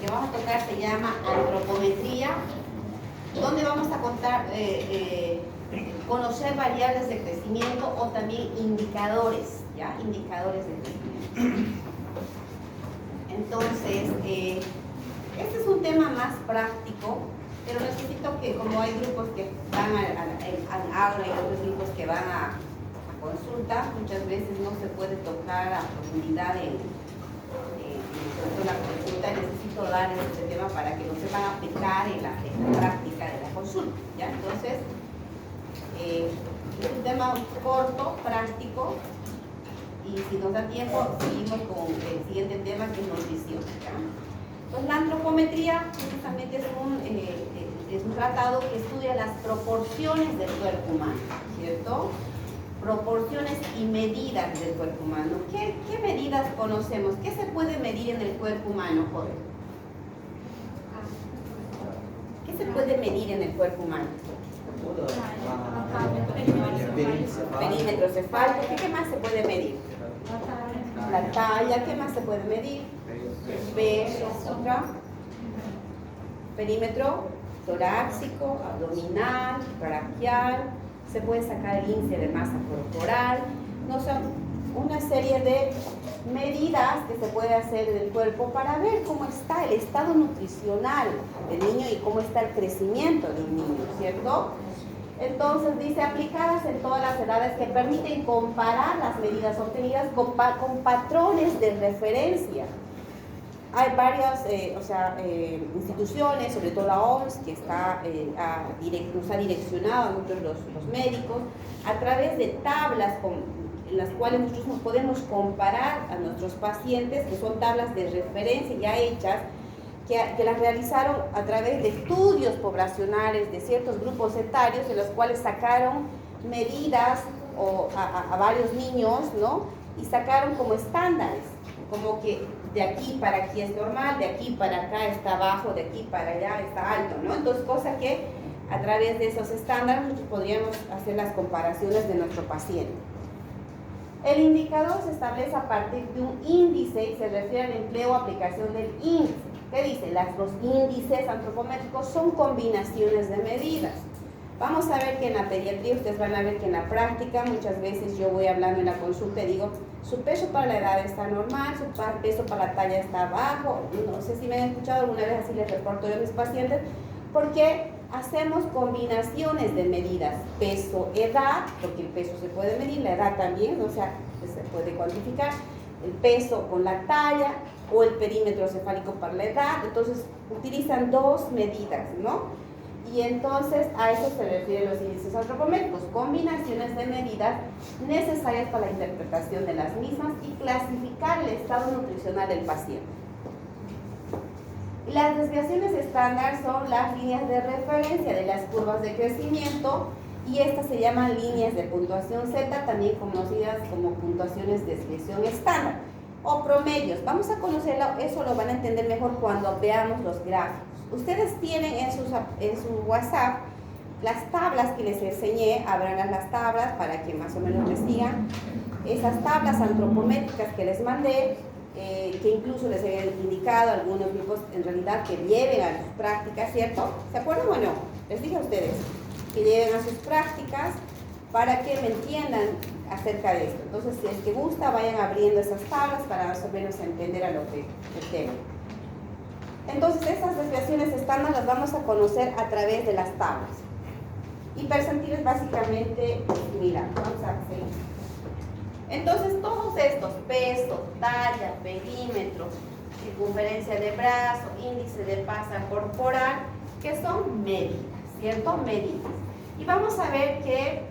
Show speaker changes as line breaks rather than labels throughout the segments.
que vamos a tocar se llama antropometría, donde vamos a conocer variables de crecimiento o también indicadores, ¿ya? Indicadores de crecimiento. Entonces, este es un tema más práctico, pero necesito que, como hay grupos que van al aula y otros grupos que van a consulta, muchas veces no se puede tocar a profundidad en la consulta. Necesito darles este tema para que lo sepan aplicar en la práctica de la consulta, ¿ya? Entonces, es un tema corto, práctico, y si nos da tiempo, seguimos con el siguiente tema, que es nutrición, ¿ya? Pues la antropometría justamente es un tratado que estudia las proporciones del cuerpo humano, ¿cierto? Proporciones y medidas del cuerpo humano. ¿Qué medidas conocemos? ¿Qué se puede medir en el cuerpo humano, joven? ¿Qué se puede medir en el cuerpo humano? Perímetro cefálico. ¿Qué más se puede medir? La talla. ¿Qué más se puede medir? El peso. ¿Otra? Perímetro torácico, abdominal, braquial. Se puede sacar el índice de masa corporal. No son una serie de medidas que se puede hacer en el cuerpo para ver cómo está el estado nutricional del niño y cómo está el crecimiento de un niño, ¿cierto? Entonces dice, aplicadas en todas las edades, que permiten comparar las medidas obtenidas con patrones de referencia. Hay varias instituciones, sobre todo la OMS, que nos ha direccionado a nosotros los médicos a través de tablas en las cuales nosotros nos podemos comparar a nuestros pacientes, que son tablas de referencia ya hechas, que las realizaron a través de estudios poblacionales de ciertos grupos etarios, de los cuales sacaron medidas a varios niños, ¿no? Y sacaron como estándares, como que de aquí para aquí es normal, de aquí para acá está bajo, de aquí para allá está alto, ¿no? Entonces, cosa que a través de esos estándares nosotros podríamos hacer las comparaciones de nuestro paciente. El indicador se establece a partir de un índice y se refiere al empleo o aplicación del índice. ¿Qué dice? Los índices antropométricos son combinaciones de medidas. Vamos a ver que en la pediatría, ustedes van a ver que en la práctica muchas veces yo voy hablando en la consulta y digo, su peso para la edad está normal, su peso para la talla está bajo. No sé si me han escuchado alguna vez, así les reporto yo a mis pacientes, porque hacemos combinaciones de medidas, peso, edad, porque el peso se puede medir, la edad también, o sea, se puede cuantificar, el peso con la talla o el perímetro cefálico para la edad. Entonces utilizan dos medidas, ¿no? Y entonces a eso se refieren los índices antropométricos, combinaciones de medidas necesarias para la interpretación de las mismas y clasificar el estado nutricional del paciente. Las desviaciones estándar son las líneas de referencia de las curvas de crecimiento, y estas se llaman líneas de puntuación Z, también conocidas como puntuaciones de desviación estándar o promedios. Vamos a conocerlo, eso lo van a entender mejor cuando veamos los gráficos. Ustedes tienen en su WhatsApp las tablas que les enseñé. Abran las tablas para que más o menos les sigan. Esas tablas antropométricas que les mandé, que incluso les he indicado a algunos grupos en realidad que lleven a sus prácticas, ¿cierto? ¿Se acuerdan o no? Les dije a ustedes que lleven a sus prácticas para que me entiendan acerca de esto. Entonces, si es que gusta, vayan abriendo esas tablas para más o menos entender a lo que el tema. Entonces, estas desviaciones estándar las vamos a conocer a través de las tablas. Y percentiles básicamente similar. Vamos a seguir. Entonces, todos estos, peso, talla, perímetro, circunferencia de brazo, índice de masa corporal, que son medidas, ¿cierto? Medidas. Y vamos a ver que,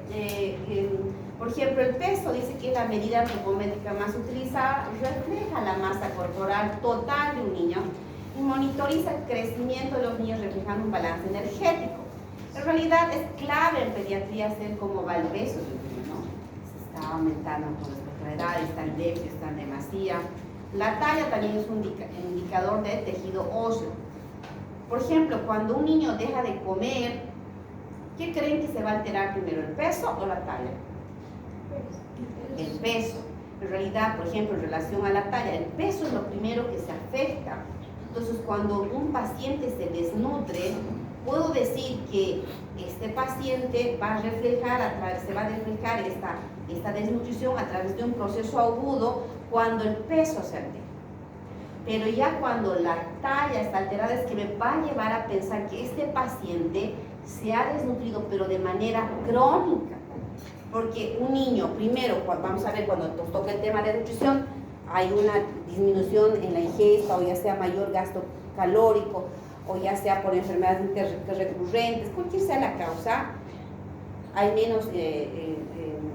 por ejemplo, el peso dice que es la medida antropométrica más utilizada, refleja la masa corporal total de un niño y monitoriza el crecimiento de los niños reflejando un balance energético. En realidad es clave en pediatría hacer cómo va el peso de un niño, ¿no? Se está aumentando con respecto a la edad, está en déficit, está en demasía. La talla también es un indicador de tejido óseo. Por ejemplo, cuando un niño deja de comer, ¿qué creen que se va a alterar primero, el peso o la talla? El peso. En realidad, por ejemplo, en relación a la talla, el peso es lo primero que se afecta, Entonces, cuando un paciente se desnutre, puedo decir que este paciente va a reflejar, se va a reflejar esta desnutrición a través de un proceso agudo cuando el peso se altera. Pero ya cuando la talla está alterada, es que me va a llevar a pensar que este paciente se ha desnutrido, pero de manera crónica. Porque un niño, primero, vamos a ver cuando nos toca el tema de nutrición, hay una disminución en la ingesta, o ya sea mayor gasto calórico, o ya sea por enfermedades recurrentes, cualquier sea la causa, hay menos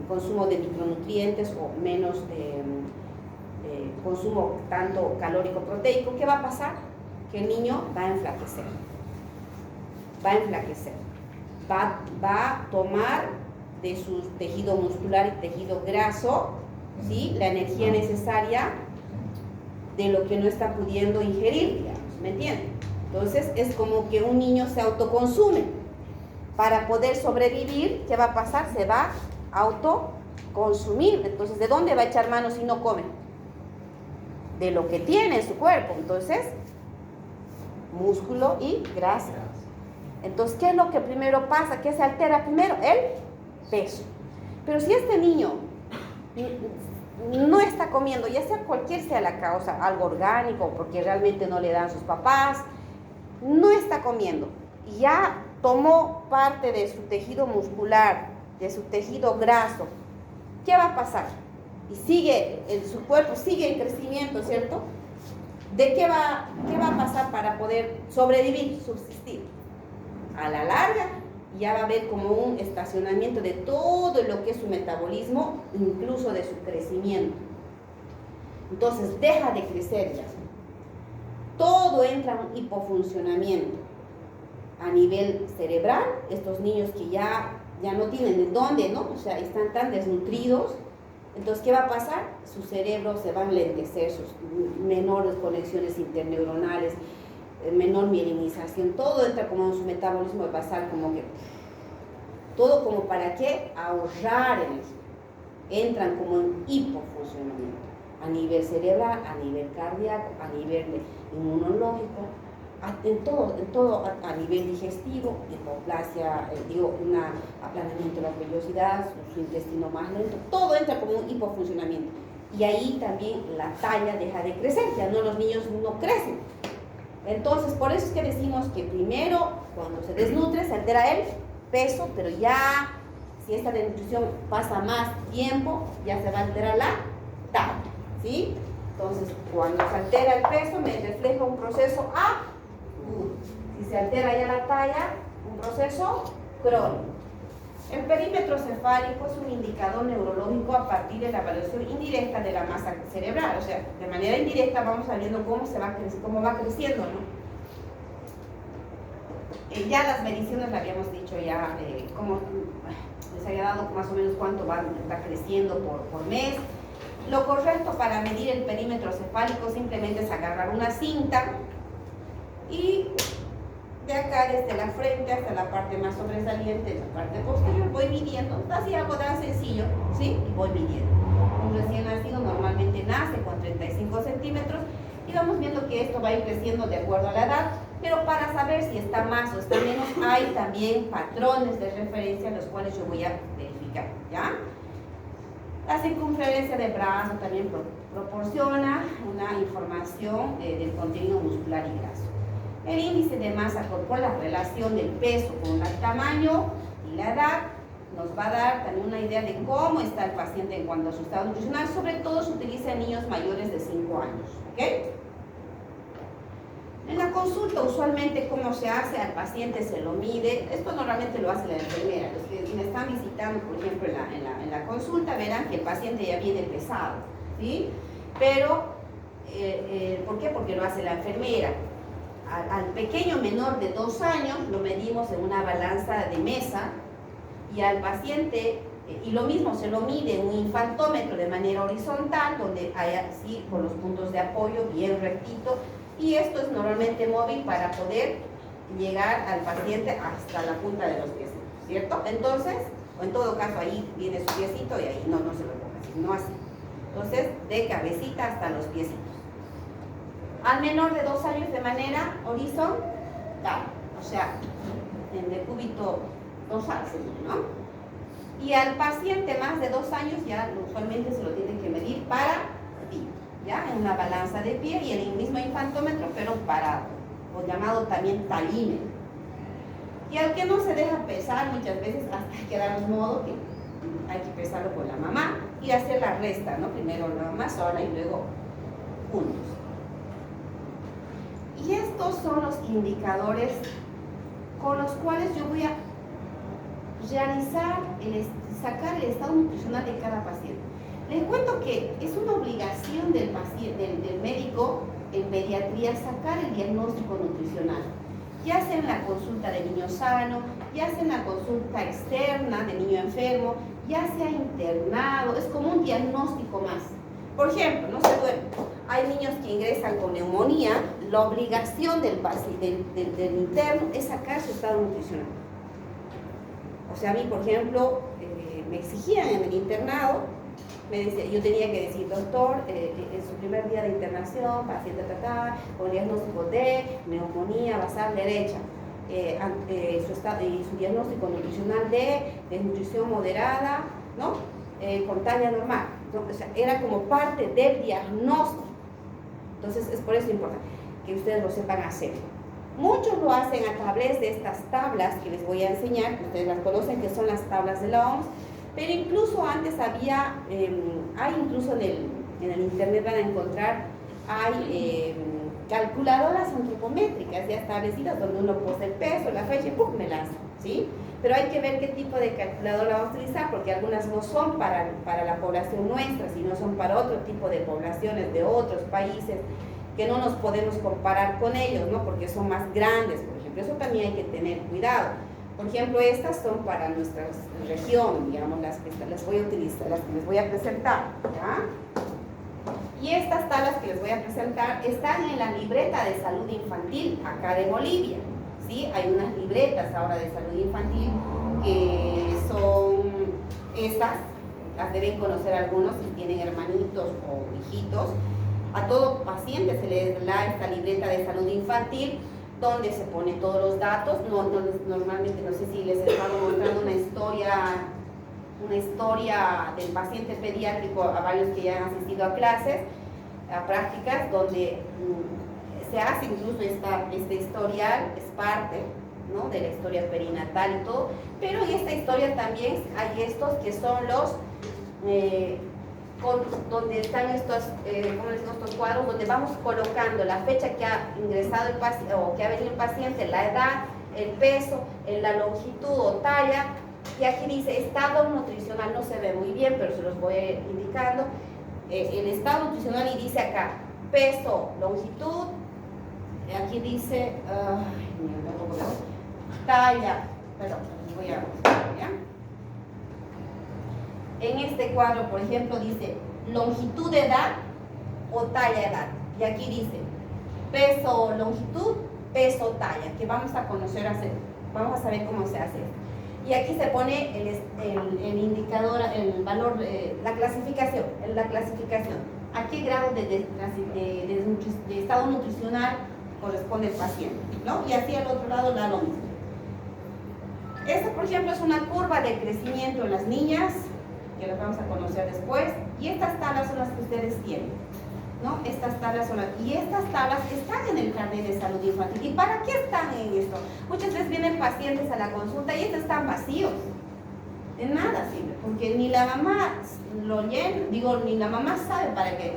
consumo de micronutrientes o menos consumo tanto calórico proteico. ¿Qué va a pasar? Que el niño va a enflaquecer, va a tomar de su tejido muscular y tejido graso, ¿sí?, la energía necesaria de lo que no está pudiendo ingerir, digamos, ¿me entienden? Entonces es como que un niño se autoconsume. Para poder sobrevivir, ¿qué va a pasar? Se va a autoconsumir. Entonces, ¿de dónde va a echar mano si no come? De lo que tiene en su cuerpo. Entonces, músculo y grasa. Entonces, ¿qué es lo que primero pasa? ¿Qué se altera primero? El peso. Pero si este niño no está comiendo, ya sea cualquier sea la causa, algo orgánico, porque realmente no le dan sus papás, no está comiendo, y ya tomó parte de su tejido muscular, de su tejido graso, ¿qué va a pasar? Y sigue, su cuerpo sigue en crecimiento, ¿cierto? ¿De qué va a pasar para poder sobrevivir, subsistir? A la larga ya va a haber como un estacionamiento de todo lo que es su metabolismo, incluso de su crecimiento. Entonces deja de crecer ya. Todo entra en un hipofuncionamiento. A nivel cerebral, estos niños que ya no tienen de dónde, ¿no? O sea, están tan desnutridos. Entonces, ¿qué va a pasar? Su cerebro se va a enlentecer, sus menores conexiones interneuronales, menor mielinización, todo entra como en su metabolismo, va a pasar como que todo como para qué, ahorrar energía. Entran como en hipofuncionamiento a nivel cerebral, a nivel cardíaco, a nivel inmunológico, en todo a nivel digestivo, hipoplasia, un aplanamiento de la vellosidad, su intestino más lento, todo entra como un hipofuncionamiento. Y ahí también la talla deja de crecer, ya no, los niños no crecen. Entonces, por eso es que decimos que primero, cuando se desnutre, se altera el peso, pero ya, si esta desnutrición pasa más tiempo, ya se va a alterar la talla, ¿sí? Entonces, cuando se altera el peso, me refleja un proceso agudo. Si se altera ya la talla, un proceso crónico. El perímetro cefálico es un indicador neurológico a partir de la evaluación indirecta de la masa cerebral. O sea, de manera indirecta vamos sabiendo cómo va creciendo, ¿no? Ya las mediciones, le habíamos dicho ya, cómo les había dado más o menos cuánto va creciendo por mes. Lo correcto para medir el perímetro cefálico simplemente es agarrar una cinta y de acá desde la frente hasta la parte más sobresaliente, la parte posterior, voy midiendo, así algo tan sencillo, ¿sí? Y voy midiendo. Un recién nacido normalmente nace con 35 centímetros y vamos viendo que esto va a ir creciendo de acuerdo a la edad, pero para saber si está más o está menos, hay también patrones de referencia los cuales yo voy a verificar, ¿ya? La circunferencia de brazo también proporciona una información del contenido muscular y graso. El índice de masa corporal, la relación del peso con el tamaño y la edad, nos va a dar también una idea de cómo está el paciente en cuanto a su estado nutricional. Sobre todo se utiliza en niños mayores de 5 años, ¿ok? En la consulta, usualmente, ¿cómo se hace? Al paciente se lo mide. Esto normalmente lo hace la enfermera. Los que me están visitando, por ejemplo, en la consulta, verán que el paciente ya viene pesado, ¿sí? Pero, ¿por qué? Porque lo hace la enfermera. Al pequeño menor de 2 años lo medimos en una balanza de mesa, y al paciente, y lo mismo, se lo mide en un infantómetro de manera horizontal, donde hay así con los puntos de apoyo bien rectito, y esto es normalmente móvil para poder llegar al paciente hasta la punta de los pies, ¿cierto? Entonces, o en todo caso ahí viene su piecito y ahí no se lo ponga, sino así. Entonces, de cabecita hasta los piecitos. al menor de 2 años de manera horizontal, o sea, en decúbito dorsal, ¿no? Y al paciente más de 2 años ya usualmente se lo tienen que medir para ti, ¿ya? En una balanza de pie y en el mismo infantómetro, pero parado, o llamado también talímetro. Y al que no se deja pesar muchas veces hasta quedar un modo que hay que pesarlo con la mamá y hacer la resta, ¿no? Primero la mamá sola y luego juntos. Y estos son los indicadores con los cuales yo voy a realizar, sacar el estado nutricional de cada paciente. Les cuento que es una obligación del médico en pediatría sacar el diagnóstico nutricional, ya sea en la consulta de niño sano, ya sea en la consulta externa de niño enfermo, ya sea internado, es como un diagnóstico más. Por ejemplo, no se duerme, hay niños que ingresan con neumonía, la obligación del interno es sacar su estado nutricional. O sea, a mí, por ejemplo, me exigían en el internado, me decía, yo tenía que decir, doctor, en su primer día de internación, paciente tratada con diagnóstico de neumonía basal derecha, su diagnóstico nutricional de desnutrición moderada, ¿no? Con talla normal. ¿No? O sea, era como parte del diagnóstico. Entonces, es por eso importante que ustedes lo sepan hacer. Muchos lo hacen a través de estas tablas que les voy a enseñar, que ustedes las conocen, que son las tablas de la OMS, pero incluso antes había, hay incluso en el internet van a encontrar, hay calculadoras antropométricas ya establecidas donde uno pone el peso, la fecha y ¡pum! Me lanza, ¿sí? Pero hay que ver qué tipo de calculadora vamos a utilizar, porque algunas no son para la población nuestra, sino son para otro tipo de poblaciones de otros países, que no nos podemos comparar con ellos, ¿no? Porque son más grandes, por ejemplo. Eso también hay que tener cuidado. Por ejemplo, estas son para nuestra región, digamos, las que les voy a utilizar, las que les voy a presentar, ¿ya? Y estas tablas que les voy a presentar están en la libreta de salud infantil acá de Bolivia, ¿sí? Hay unas libretas ahora de salud infantil que son estas, las deben conocer algunos si tienen hermanitos o hijitos. A todo paciente se le da esta libreta de salud infantil donde se pone todos los datos. Normalmente, no sé si les he estado mostrando una historia del paciente pediátrico a varios que ya han asistido a clases, a prácticas, donde se hace incluso este historial, es parte, ¿no? De la historia perinatal y todo, pero en esta historia también hay estos que son los donde están estos, estos cuadros donde vamos colocando la fecha que ha ingresado el paciente o que ha venido el paciente, la edad, el peso, la longitud o talla, y aquí dice estado nutricional, no se ve muy bien, pero se los voy indicando, el estado nutricional, y dice acá peso, longitud, aquí dice talla, perdón, voy a ¿ya? En este cuadro, por ejemplo, dice longitud de edad o talla edad. Y aquí dice peso, longitud, peso, talla, que vamos a conocer, vamos a saber cómo se hace. Y aquí se pone el indicador, el valor, la clasificación. ¿A qué grado de estado nutricional corresponde el paciente? ¿No? Y así al otro lado da lo mismo. Esta, por ejemplo, es una curva de crecimiento en las niñas, que las vamos a conocer después, y estas tablas son las que ustedes tienen, ¿no? Estas tablas son y estas tablas están en el carnet de salud infantil. ¿Y para qué están en esto? Muchas veces vienen pacientes a la consulta y estos están vacíos, de nada sirve, porque ni la mamá lo llena, ni la mamá sabe para qué,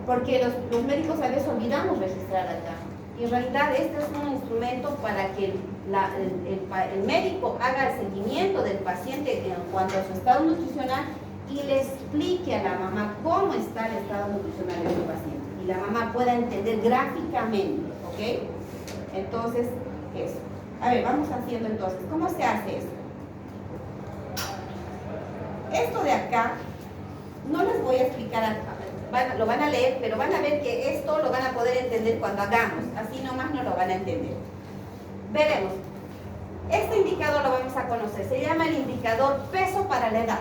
porque los médicos a veces olvidamos registrar acá. Y en realidad este es un instrumento para que el médico haga el seguimiento del paciente en cuanto a su estado nutricional y le explique a la mamá cómo está el estado nutricional de su paciente y la mamá pueda entender gráficamente, ¿ok? Entonces, eso. A ver, vamos haciendo entonces, ¿cómo se hace esto? Esto de acá, no les voy a explicar acá. Lo van a leer, pero van a ver que esto lo van a poder entender cuando hagamos, así nomás no lo van a entender. Veremos, este indicador lo vamos a conocer, se llama el indicador peso para la edad.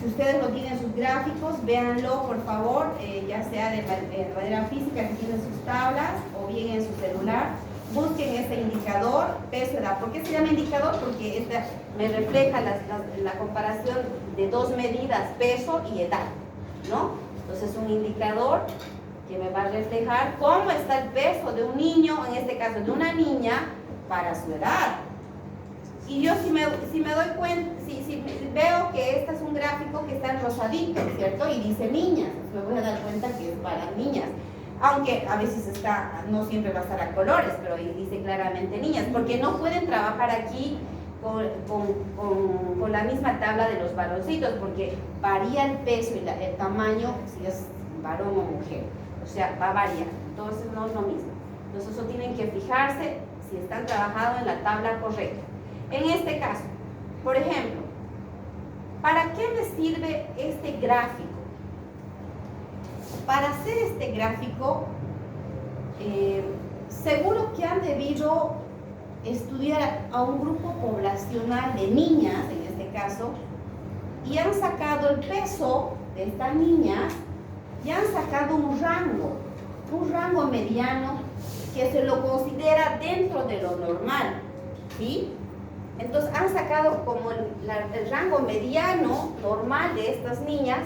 Si ustedes no tienen sus gráficos, véanlo por favor, ya sea de manera física, si tienen sus tablas o bien en su celular. Busquen ese indicador, peso, edad. ¿Por qué se llama indicador? Porque esta me refleja la comparación de dos medidas, peso y edad, ¿no? Entonces un indicador que me va a reflejar cómo está el peso de un niño, en este caso de una niña, para su edad. Y yo si me doy cuenta, si veo que este es un gráfico que está en rosadito, ¿cierto? Y dice niñas, me voy a dar cuenta que es para niñas. Aunque a veces no siempre va a estar a colores, pero dice claramente niñas, porque no pueden trabajar aquí con la misma tabla de los varoncitos, porque varía el peso y el tamaño si es varón o mujer. O sea, va a variar, entonces no es lo mismo. Entonces eso tienen que fijarse si están trabajando en la tabla correcta. En este caso, por ejemplo, ¿para qué me sirve este gráfico? Para hacer este gráfico, seguro que han debido estudiar a un grupo poblacional de niñas, en este caso, y han sacado el peso de estas niñas y han sacado un rango mediano que se lo considera dentro de lo normal, ¿sí? Entonces han sacado como el rango mediano normal de estas niñas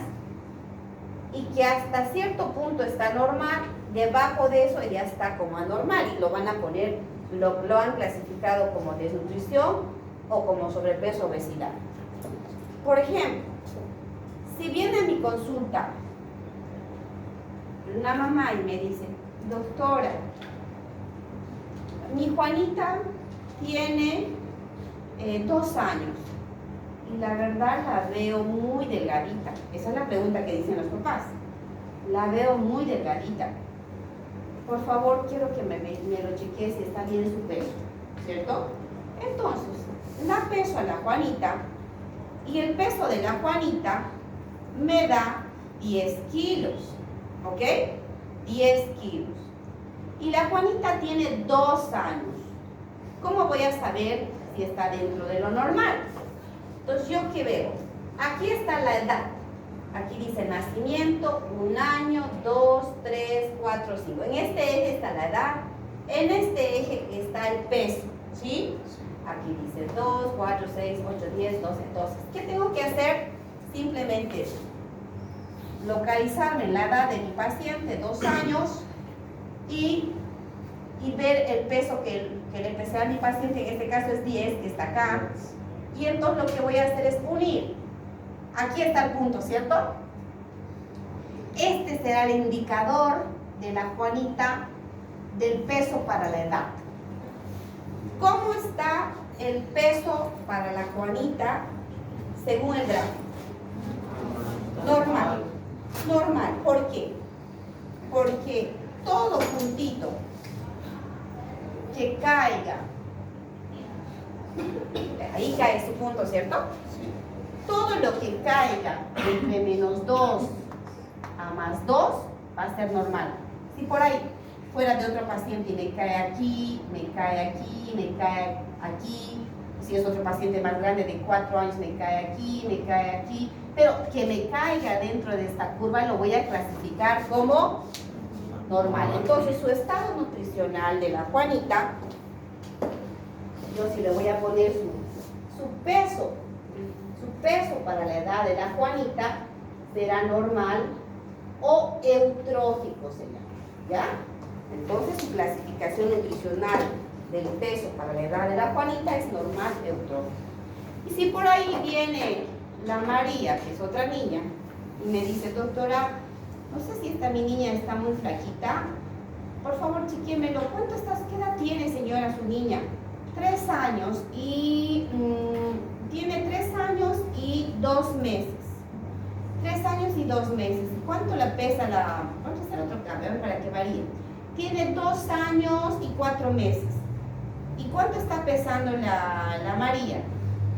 y que hasta cierto punto está normal, debajo de eso ya está como anormal y lo van a poner, lo han clasificado como desnutrición o como sobrepeso, obesidad. Por ejemplo, si viene a mi consulta una mamá y me dice, doctora, mi Juanita tiene 2 años y la verdad la veo muy delgadita. Esa es la pregunta que dicen los papás. La veo muy delgadita. Por favor, quiero que me lo chequee si está bien su peso, ¿cierto? Entonces, la peso a la Juanita y el peso de la Juanita me da 10 kilos, ¿ok? 10 kilos. Y la Juanita tiene 2 años. ¿Cómo voy a saber si está dentro de lo normal? Entonces, ¿yo qué veo? Aquí está la edad. Aquí dice nacimiento, 1 año, 2, 3, 4, 5. En este eje está la edad. En este eje está el peso, ¿sí? Aquí dice 2, 4, 6, 8, 10, 12, 12. ¿Qué tengo que hacer? Simplemente localizarme en la edad de mi paciente, 2 años, y ver el peso que le pesé a mi paciente, en este caso es 10, que está acá. Y entonces lo que voy a hacer es unir. Aquí está el punto, ¿cierto? Este será el indicador de la Juanita del peso para la edad. ¿Cómo está el peso para la Juanita según el gráfico? Normal. Normal. ¿Por qué? Porque todo puntito que caiga, ahí cae su punto, ¿cierto? Todo lo que caiga entre -2 a +2 va a ser normal. Si por ahí fuera de otro paciente y me cae aquí, me cae aquí, me cae aquí, si es otro paciente más grande de 4 años, me cae aquí, me cae aquí, pero que me caiga dentro de esta curva lo voy a clasificar como normal. Entonces su estado nutricional de la Juanita, yo sí le voy a poner su peso para la edad de la Juanita será normal o eutrófico se llama, ¿ya? Entonces su clasificación nutricional del peso para la edad de la Juanita es normal, eutrófico. Y si por ahí viene la María, que es otra niña, y me dice, doctora, no sé si mi niña está muy flaquita, por favor chequémelo, ¿qué edad tiene señora su niña? 3 años y tiene 3 años y 2 meses. 3 años y 2 meses. ¿Cuánto le pesa vamos a hacer otro cambio para que varíe? Tiene 2 años y 4 meses. ¿Y cuánto está pesando la María?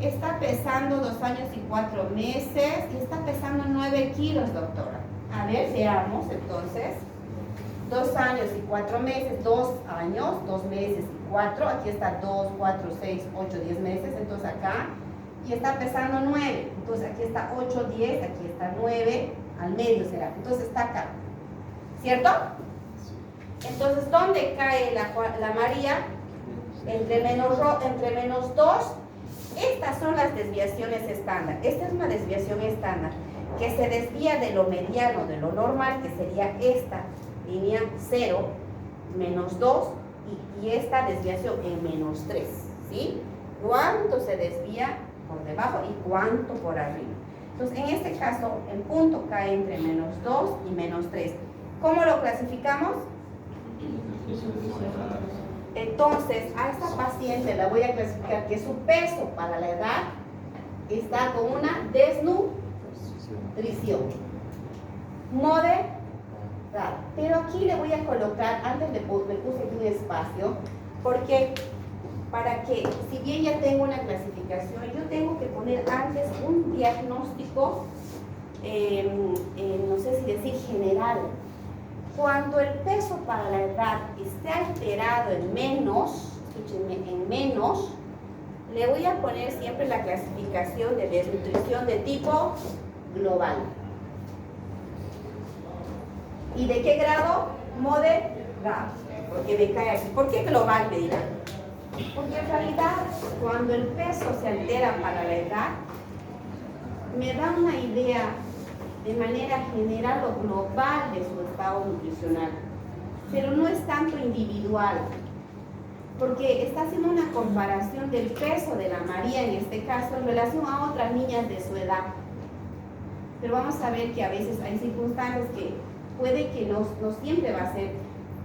Está pesando 2 años y 4 meses y está pesando 9 kilos, doctora. A ver, veamos entonces. 2 años y 4 meses, 2 años, 2 meses y 4. Aquí está 2, 4, 6, 8, 10 meses. Entonces acá y está pesando 9. Entonces aquí está 8, 10, aquí está 9, al medio será. Entonces está acá. ¿Cierto? Entonces, ¿dónde cae la María? Entre menos 2. Estas son las desviaciones estándar. Esta es una desviación estándar que se desvía de lo mediano, de lo normal, que sería esta línea 0, menos 2, y esta desviación en menos 3. ¿Sí? ¿Cuánto se desvía por debajo y cuánto por arriba? Entonces, en este caso, el punto cae entre menos 2 y menos 3. ¿Cómo lo clasificamos? Entonces, a esta paciente la voy a clasificar que su peso para la edad está con una desnutrición moderada. Pero aquí le voy a colocar, antes le puse aquí un espacio, porque para que, si bien ya tengo una clasificación, yo tengo que poner antes un diagnóstico, no sé si decir general. Cuando el peso para la edad esté alterado en menos, escúchenme, en menos, le voy a poner siempre la clasificación de desnutrición de tipo global. ¿Y de qué grado? Moderado, porque me cae aquí. ¿Por qué global, me dirán? Porque en realidad, cuando el peso se altera para la edad, me da una idea de manera general o global de su estado nutricional, pero no es tanto individual, porque está haciendo una comparación del peso de la María en este caso en relación a otras niñas de su edad. Pero vamos a ver que a veces hay circunstancias que puede que no siempre va a ser,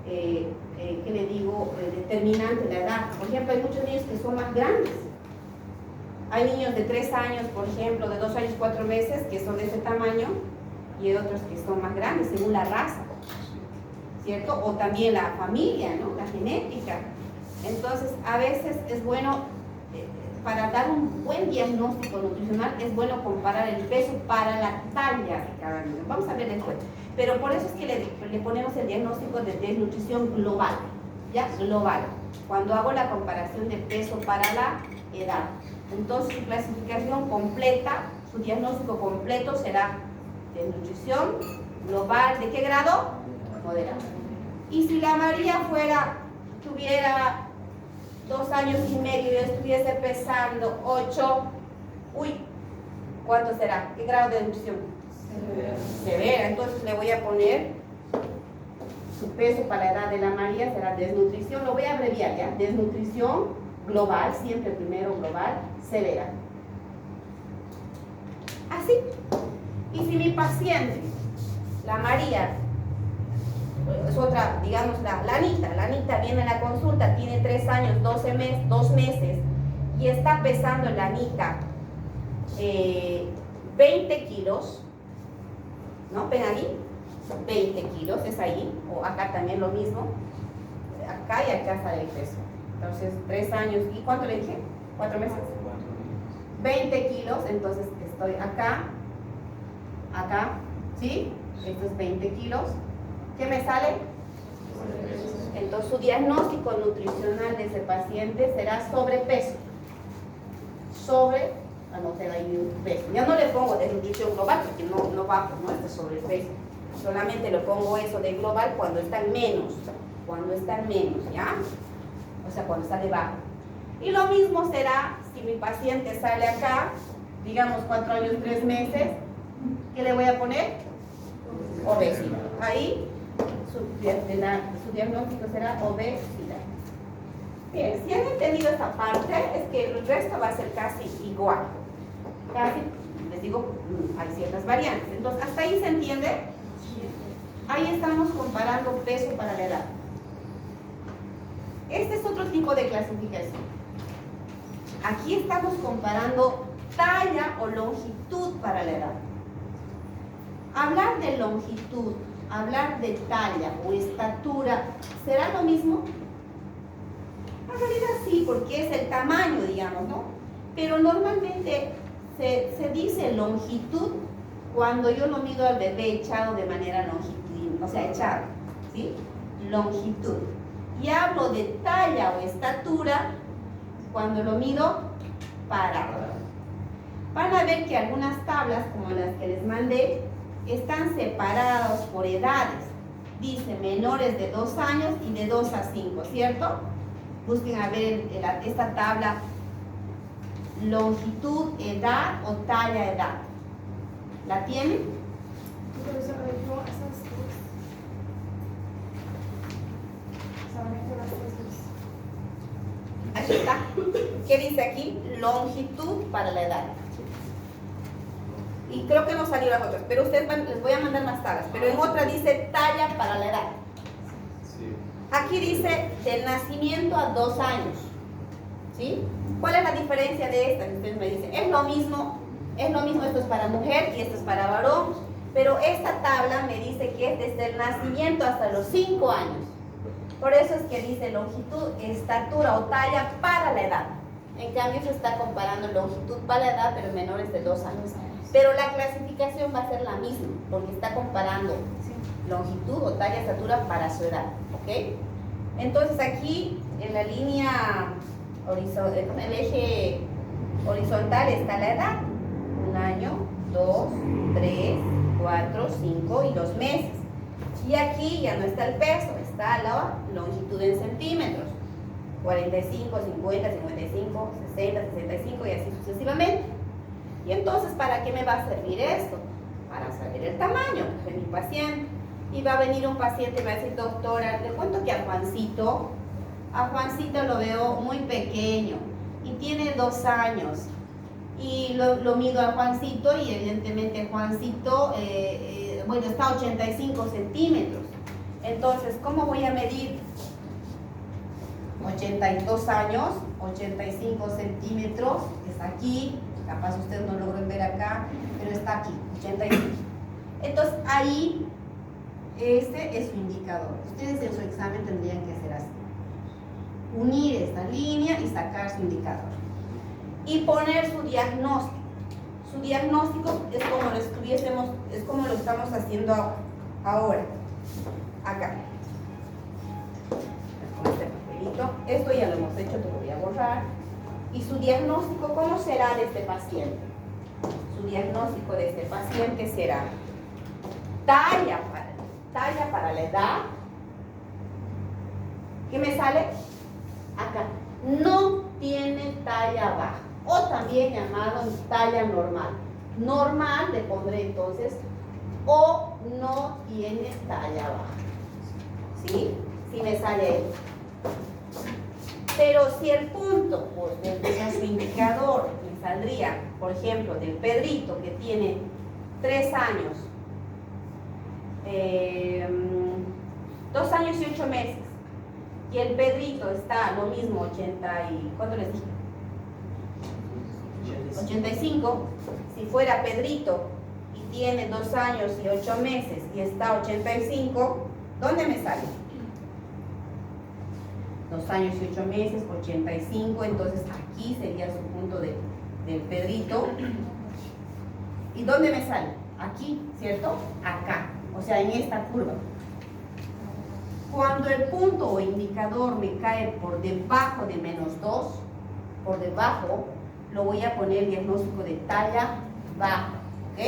¿qué le digo?, determinante la edad. Por ejemplo, hay muchos niños que son más grandes. Hay niños de 3 años, por ejemplo, de 2 años, 4 meses, que son de ese tamaño, y hay otros que son más grandes, según la raza, ¿cierto? O también la familia, ¿no? La genética. Entonces, a veces es bueno, para dar un buen diagnóstico nutricional, es bueno comparar el peso para la talla de cada niño. Vamos a ver después. Pero por eso es que le ponemos el diagnóstico de desnutrición global, ¿ya? Global. Cuando hago la comparación de peso para la edad. Entonces, su clasificación completa, su diagnóstico completo será desnutrición global, ¿de qué grado? Moderado. Y si la María tuviera 2 años y medio y estuviese pesando 8, ¿cuánto será? ¿Qué grado de nutrición? Severa. Entonces le voy a poner su peso para la edad de la María será desnutrición, lo voy a abreviar ya, desnutrición global, siempre primero global, severa. Así. Y si mi paciente, la María, es otra, digamos, la Anita viene a la consulta, tiene 3 años, 2 meses, y está pesando la Anita 20 kilos, ¿no? ¿Ven ahí? 20 kilos, es ahí, o acá también lo mismo, acá y acá sale el peso. Entonces, 3 años, ¿y cuánto le dije? 4 meses. 20 kilos, entonces estoy acá, ¿sí? Esto es 20 kilos. ¿Qué me sale? Entonces, su diagnóstico nutricional de ese paciente será sobrepeso. Anoté ahí un peso. Ya no le pongo desnutrición global porque no va por nuestro sobrepeso. Solamente le pongo eso de global cuando está en menos. ¿Ya? O sea, cuando está debajo. Y lo mismo será si mi paciente sale acá, digamos 4 años, 3 meses, ¿qué le voy a poner? Obesidad. Ahí su diagnóstico será obesidad. Bien, si han entendido esta parte, es que el resto va a ser casi igual. Casi, les digo, hay ciertas variantes. Entonces, ¿hasta ahí se entiende? Ahí estamos comparando peso para la edad. Este es otro tipo de clasificación. Aquí estamos comparando talla o longitud para la edad. Hablar de longitud, hablar de talla o estatura, ¿será lo mismo? En realidad sí, porque es el tamaño, digamos, ¿no? Pero normalmente se dice longitud cuando yo lo mido al bebé echado de manera longitudinal, o sea, echado, ¿sí? Longitud. Y hablo de talla o estatura cuando lo mido parado. van a ver que algunas tablas, como las que les mandé, están separadas por edades. Dice menores de 2 años y de 2 a 5, ¿cierto? Busquen a ver esta tabla, longitud, edad o talla, edad. ¿La tienen? Aquí está. ¿Qué dice aquí? Longitud para la edad. Y creo que no salió las otras, pero ustedes les voy a mandar más tablas. Pero en otra dice talla para la edad. Aquí dice del nacimiento a 2 años. ¿Sí? ¿Cuál es la diferencia de esta? Ustedes me dicen, es lo mismo, esto es para mujer y esto es para varón, pero esta tabla me dice que es desde el nacimiento hasta los 5 años. Por eso es que dice longitud, estatura o talla para la edad. En cambio se está comparando longitud para la edad, pero menores de 2 años. Pero la clasificación va a ser la misma, porque está comparando longitud o talla, estatura para su edad. ¿Ok? Entonces aquí en la línea en el eje horizontal está la edad. 1 año, 2, 3, 4, 5 y los meses. Y aquí ya no está el peso, está la longitud en centímetros. 45, 50, 55, 60, 65 y así sucesivamente. Y entonces, ¿para qué me va a servir esto? Para saber el tamaño de mi paciente. Y va a venir un paciente y me va a decir, doctora, le cuento que a Juancito lo veo muy pequeño y tiene 2 años. Y lo mido a Juancito y evidentemente Juancito, está a 85 centímetros. Entonces, ¿cómo voy a medir 82 años, 85 centímetros? Es aquí, capaz ustedes no logran ver acá, pero está aquí, 85. Entonces, ahí, este es su indicador. Ustedes en su examen tendrían que hacer así. Unir esta línea y sacar su indicador. Y poner su diagnóstico. Su diagnóstico es como lo estamos haciendo ahora. Acá. Con este papelito. Esto ya lo hemos hecho, te lo voy a borrar. Y su diagnóstico, ¿cómo será de este paciente? Su diagnóstico de este paciente será talla para la edad. ¿Qué me sale? Acá. No tiene talla baja, o también llamado talla normal. Normal le pondré entonces, o no tiene talla baja. ¿Sí? Si me sale ahí. Pero si el punto, pues desde su indicador, me saldría, por ejemplo, del Pedrito, que tiene 3 años, 2 años y 8 meses, y el Pedrito está lo mismo, 80 y... ¿cuánto les dije? 85. Si fuera Pedrito y tiene 2 años y 8 meses y está 85, ¿dónde me sale? 2 años y 8 meses, 85, entonces aquí sería su punto del Pedrito. ¿Y dónde me sale? Aquí, ¿cierto? Acá, o sea, en esta curva. Cuando el punto o indicador me cae por debajo de -2, por debajo, lo voy a poner diagnóstico de talla baja, ¿ok?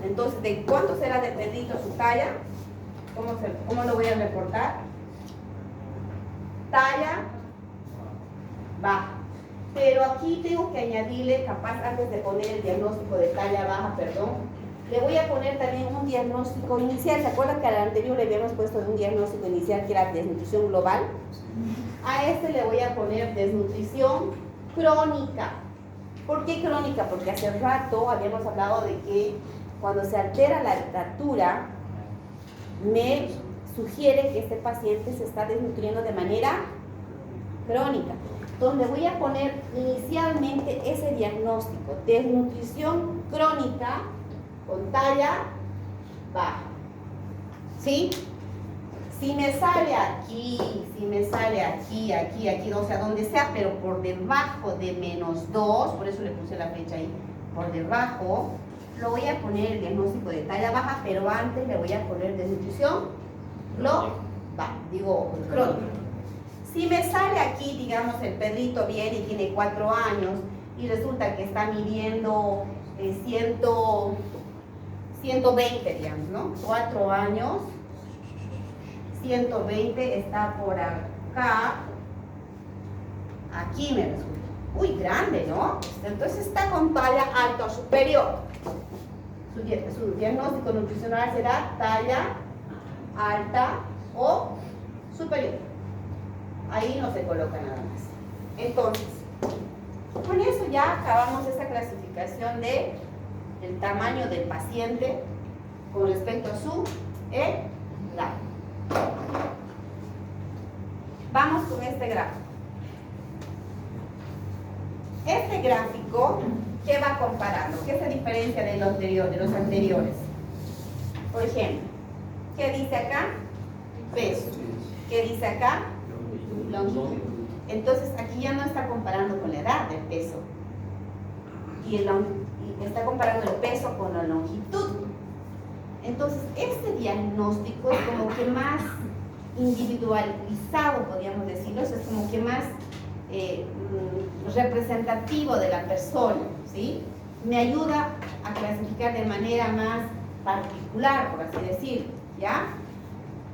Entonces, ¿de cuánto será de Pedrito su talla? ¿Cómo lo voy a reportar? Talla baja. Pero aquí tengo que añadirle, capaz antes de poner el diagnóstico de talla baja, le voy a poner también un diagnóstico inicial. ¿Se acuerdan que al anterior le habíamos puesto un diagnóstico inicial que era desnutrición global? A este le voy a poner desnutrición crónica. ¿Por qué crónica? Porque hace rato habíamos hablado de que cuando se altera la estatura, me sugiere que este paciente se está desnutriendo de manera crónica. Entonces le voy a poner inicialmente ese diagnóstico, desnutrición crónica con talla baja. ¿Sí? Si me sale aquí, o sea, donde sea, pero por debajo de -2, por eso le puse la flecha ahí, por debajo, lo voy a poner el diagnóstico de talla baja, pero antes le voy a poner desnutrición crónica. Si me sale aquí, digamos, el Pedrito viene y tiene 4 años, y resulta que está midiendo 120, digamos, ¿no? 4 años, 120 está por acá, aquí me resulta. Uy, grande, ¿no? Entonces está con talla alta o superior. Su diagnóstico nutricional será talla alta o superior. Ahí no se coloca nada más. Entonces, con eso ya acabamos esta clasificación de el tamaño del paciente con respecto a su edad. Vamos con este gráfico. Este gráfico, ¿qué va comparando? ¿Qué se diferencia de los anteriores? Por ejemplo, ¿qué dice acá? Peso. ¿Qué dice acá? Longitud. Entonces, aquí ya no está comparando con la edad del peso. Y está comparando el peso con la longitud. Entonces, este diagnóstico es como que más individualizado, podríamos decirlo, es como que más representativo de la persona, ¿sí? Me ayuda a clasificar de manera más particular, por así decir, ¿ya?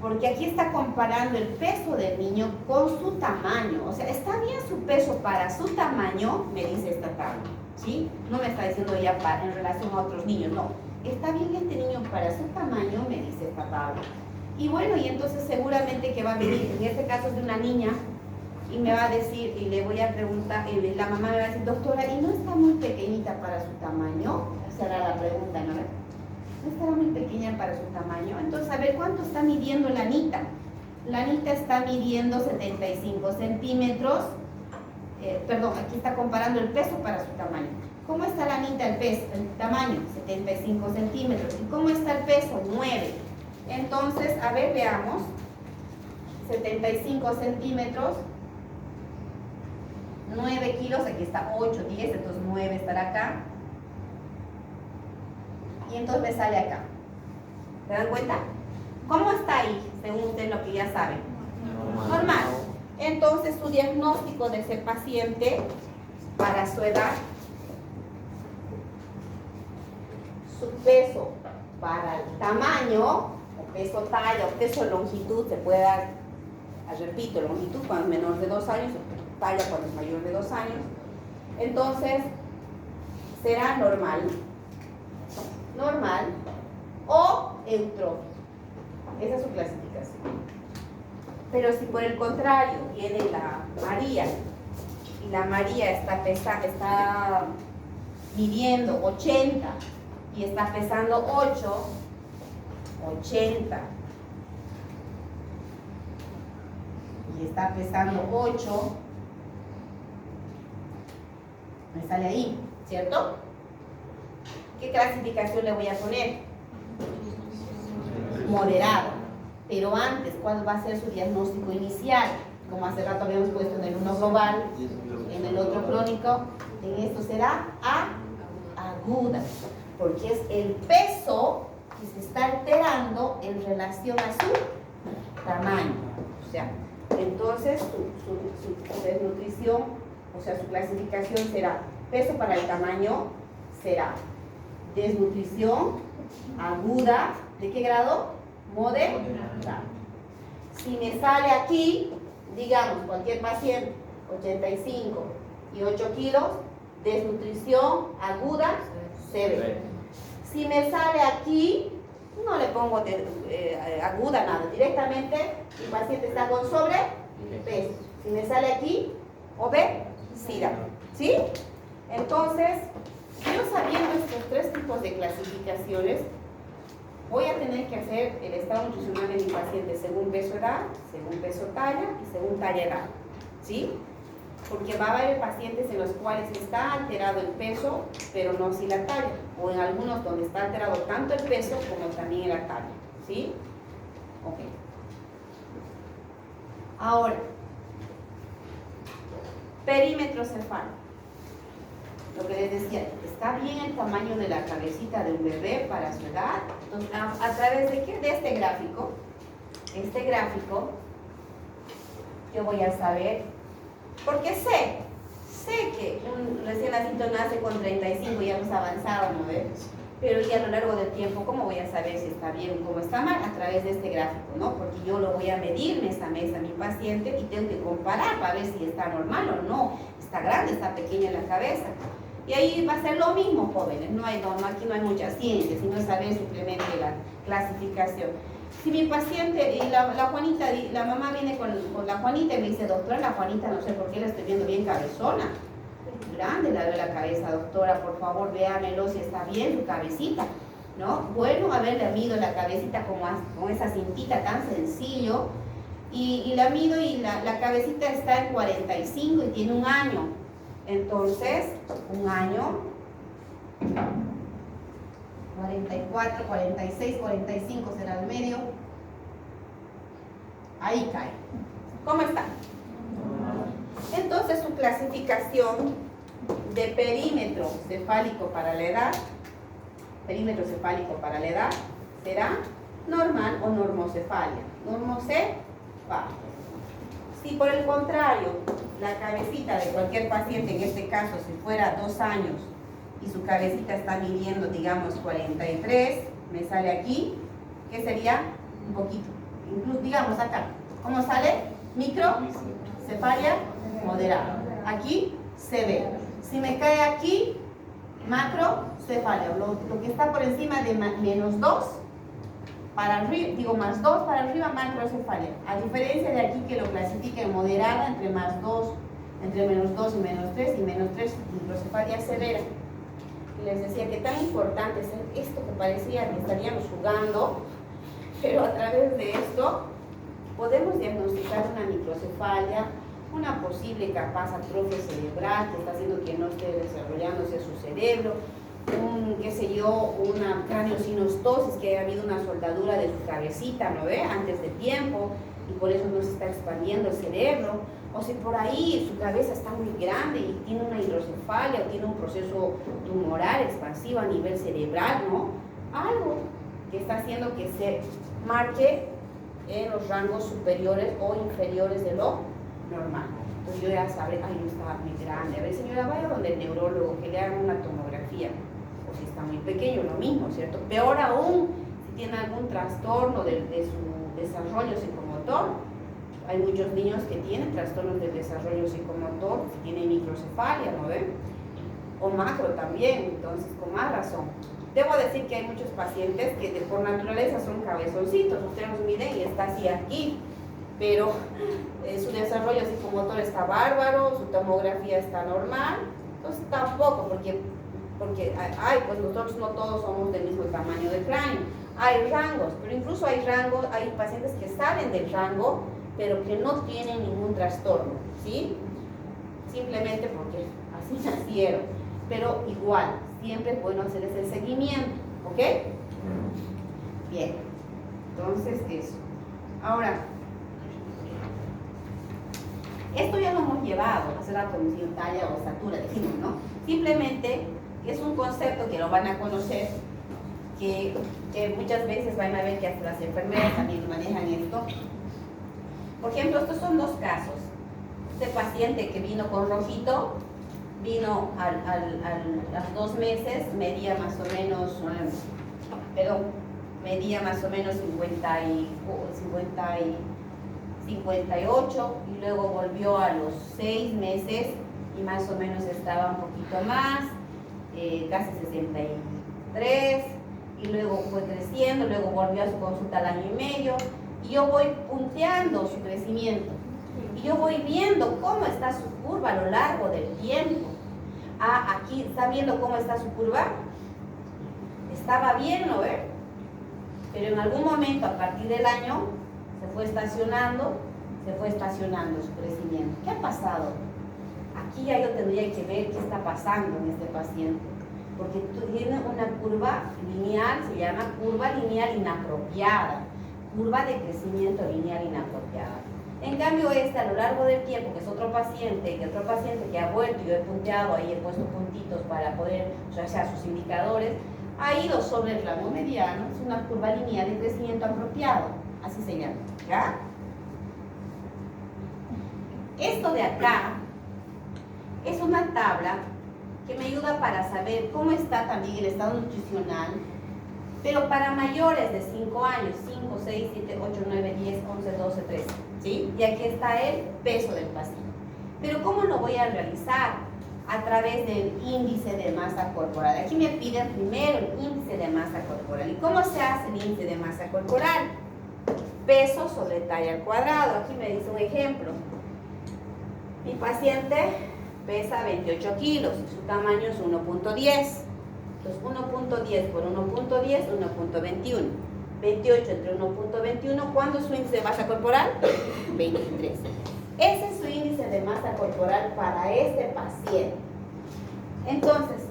Porque aquí está comparando el peso del niño con su tamaño. O sea, ¿está bien su peso para su tamaño? Me dice esta tabla, ¿sí? No me está diciendo ya en relación a otros niños, no. ¿Está bien este niño para su tamaño? Me dice esta tabla. Y bueno, y entonces seguramente que va a venir, en este caso es de una niña, y me va a decir, y le voy a preguntar, la mamá me va a decir, doctora, ¿y no está muy pequeñita para su tamaño? Esa era la pregunta, ¿no? ¿No estará muy pequeña para su tamaño? Entonces, a ver, ¿cuánto está midiendo la Anita? La Anita está midiendo 75 centímetros, perdón, aquí está comparando el peso para su tamaño. ¿Cómo está la Anita el peso, el tamaño? 75 centímetros. ¿Y cómo está el peso? 9. Entonces, a ver, veamos. 75 centímetros, 9 kilos, aquí está 8, 10, entonces 9 estará acá. Y entonces me sale acá. ¿Se dan cuenta? ¿Cómo está ahí, según usted lo que ya sabe? Normal. Entonces su diagnóstico de ese paciente para su edad, su peso para el tamaño, o peso talla, o peso longitud, se puede dar, repito, longitud cuando es menor de 2 años, talla cuando es mayor de 2 años. Entonces será normal o eutrófico. Esa es su clasificación. Pero si por el contrario viene la María y la María está midiendo 80 y está pesando 80 y está pesando 8, me sale ahí, ¿cierto? ¿Qué clasificación le voy a poner? Moderado. Pero antes, ¿cuál va a ser su diagnóstico inicial? Como hace rato habíamos puesto en el uno global, en el otro crónico, en esto será aguda, porque es el peso que se está alterando en relación a su tamaño. O sea, entonces su desnutrición, o sea, su clasificación será peso para el tamaño, será desnutrición aguda, ¿de qué grado? Moderada. Si me sale aquí, digamos, cualquier paciente, 85 y 8 kilos, desnutrición aguda, severa. Si me sale aquí, no le pongo aguda nada, directamente el paciente está con sobrepeso. Si me sale aquí, obesidad, ¿sí? Entonces, yo sabiendo estos 3 tipos de clasificaciones, voy a tener que hacer el estado nutricional de mi paciente según peso edad, según peso talla y según talla edad, ¿sí? Porque va a haber pacientes en los cuales está alterado el peso, pero no así la talla, o en algunos donde está alterado tanto el peso como también la talla, ¿sí? Ok. Ahora, perímetro cefálico. Lo que les decía, ¿está bien el tamaño de la cabecita de un bebé para su edad? Entonces, ¿a través de qué? De este gráfico. Este gráfico, yo voy a saber, porque sé sé que un recién nacido nace con 35, ya hemos avanzado, ¿no ves? Pero ya a lo largo del tiempo, ¿cómo voy a saber si está bien o cómo está mal? A través de este gráfico, ¿no? Porque yo lo voy a medir mes a mes a mi paciente y tengo que comparar para ver si está normal o no, está grande, está pequeña la cabeza. Y ahí va a ser lo mismo, jóvenes, aquí no hay mucha ciencia, sino saber simplemente la clasificación. Si mi paciente, y la Juanita, la mamá viene con la Juanita y me dice, doctora, la Juanita no sé por qué la estoy viendo bien cabezona. Grande la de la cabeza, doctora, por favor, véamelo si está bien su cabecita, ¿no? Bueno, haberle mido la cabecita con esa cintita tan sencillo, y la mido y la cabecita está en 45 y tiene un año. Entonces, un año, 44, 46, 45 será el medio. Ahí cae. ¿Cómo está? Entonces, su clasificación de perímetro cefálico para la edad, será normal o normocefalia. Normocefalia. Si por el contrario, la cabecita de cualquier paciente, en este caso, si fuera 2 años y su cabecita está midiendo, digamos, 43, me sale aquí, que sería un poquito, incluso, digamos acá, ¿cómo sale? Microcefalia moderada. Aquí severa. Si me cae aquí, macrocefalia, lo que está por encima de menos 2 para arriba, digo más 2 para arriba, macrocefalia. A diferencia de aquí que lo clasifiquen moderada, entre más 2, entre menos 2 y menos 3, microcefalia severa. Y les decía que tan importante es esto que parecía que estaríamos jugando, pero a través de esto podemos diagnosticar una microcefalia, una posible capaz atrofia cerebral que está haciendo que no esté desarrollándose su cerebro, una craneosinostosis, que haya habido una soldadura de su cabecita, ¿no ve? Antes de tiempo, y por eso no se está expandiendo el cerebro, o si por ahí su cabeza está muy grande y tiene una hidrocefalia o tiene un proceso tumoral expansivo a nivel cerebral, ¿no? Algo que está haciendo que se marque en los rangos superiores o inferiores de lo normal. Entonces yo ya sabré, no está muy grande. A ver, señora, vaya donde el neurólogo, que le hagan una tomografía. O si está muy pequeño, lo mismo, ¿cierto? Peor aún, si tiene algún trastorno de su desarrollo psicomotor. Hay muchos niños que tienen trastornos del desarrollo psicomotor, que tienen microcefalia, ¿no ven? O macro también, entonces con más razón. Debo decir que hay muchos pacientes que por naturaleza son cabezoncitos, ustedes los miden y está así aquí, pero su desarrollo psicomotor está bárbaro, su tomografía está normal, entonces tampoco, porque pues nosotros no todos somos del mismo tamaño de cráneo. Hay rangos, pero incluso hay rangos, hay pacientes que salen del rango, pero que no tienen ningún trastorno, ¿sí? Simplemente porque así nacieron, pero igual, siempre es bueno hacerles el seguimiento, ¿ok? Bien, entonces eso. Ahora, esto ya lo hemos llevado, hacer la comisión talla o estatura, decimos, ¿no? Simplemente es un concepto que lo van a conocer, que muchas veces van a ver que hasta las enfermeras también manejan esto. Por ejemplo, estos son 2 casos. Este paciente que vino con rojito, vino a los 2 meses, medía más o menos, medía más o menos 58, y luego volvió a los 6 meses y más o menos estaba un poquito más, casi 63, y luego fue creciendo, luego volvió a su consulta al año y medio, y yo voy punteando su crecimiento, y yo voy viendo cómo está su curva a lo largo del tiempo. Aquí, ¿está viendo cómo está su curva? Estaba bien, ¿no ve? Pero en algún momento, a partir del año, se fue estacionando su crecimiento. ¿Qué ha pasado? Aquí ya yo tendría que ver qué está pasando en este paciente, porque tiene una curva lineal, se llama curva lineal inapropiada, curva de crecimiento lineal inapropiada. En cambio, a lo largo del tiempo, que es otro paciente que ha vuelto, yo he punteado, ahí he puesto puntitos para poder trazar sus indicadores, ha ido sobre el rango mediano, es una curva lineal de crecimiento apropiado, así se llama, ¿ya? Esto de acá es una tabla que me ayuda para saber cómo está también el estado nutricional, pero para mayores de 5 años, 5, 6, 7, 8, 9, 10, 11, 12, 13, ¿sí? Y aquí está el peso del paciente. Pero ¿cómo lo voy a realizar? A través del índice de masa corporal. Aquí me piden primero el índice de masa corporal. ¿Y cómo se hace el índice de masa corporal? Peso sobre talla al cuadrado. Aquí me dice un ejemplo. Mi paciente pesa 28 kilos, su tamaño es 1.10. Entonces 1.10 por 1.10, 1.21. 28 entre 1.21, ¿cuándo es su índice de masa corporal? 23. Ese es su índice de masa corporal para este paciente. Entonces,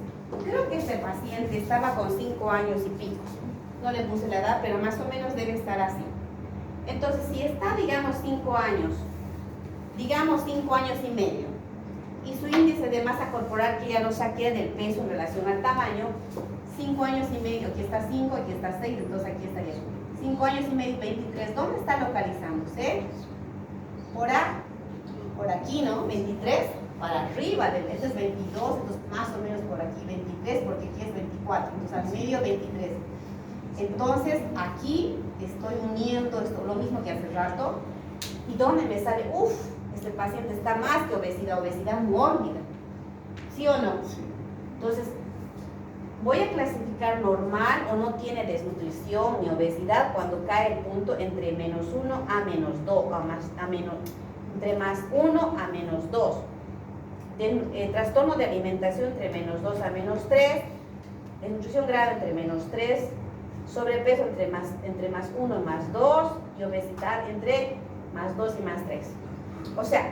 creo que este paciente estaba con 5 años y pico. No le puse la edad, pero más o menos debe estar así. Entonces, si está, digamos, 5 años, digamos 5 años y medio, y su índice de masa corporal, que ya lo saqué del peso en relación al tamaño, 5 años y medio, aquí está 5, aquí está 6, entonces aquí estaría 5 años y medio, 23. ¿Dónde está localizándose? Por aquí, ¿no? 23, para arriba, este es 22, entonces más o menos por aquí, 23, porque aquí es 24, entonces al medio 23. Entonces aquí estoy uniendo esto, lo mismo que hace rato, y donde me sale, este paciente está más que obesidad, obesidad mórbida, ¿sí o no? Entonces, voy a clasificar normal o no tiene desnutrición ni obesidad cuando cae el punto entre menos 1 a menos 2, entre más 1 a menos 2. Trastorno de alimentación entre menos 2 a menos 3, desnutrición grave entre menos 3, sobrepeso entre más 1 y más 2, y obesidad entre más 2 y más 3. O sea,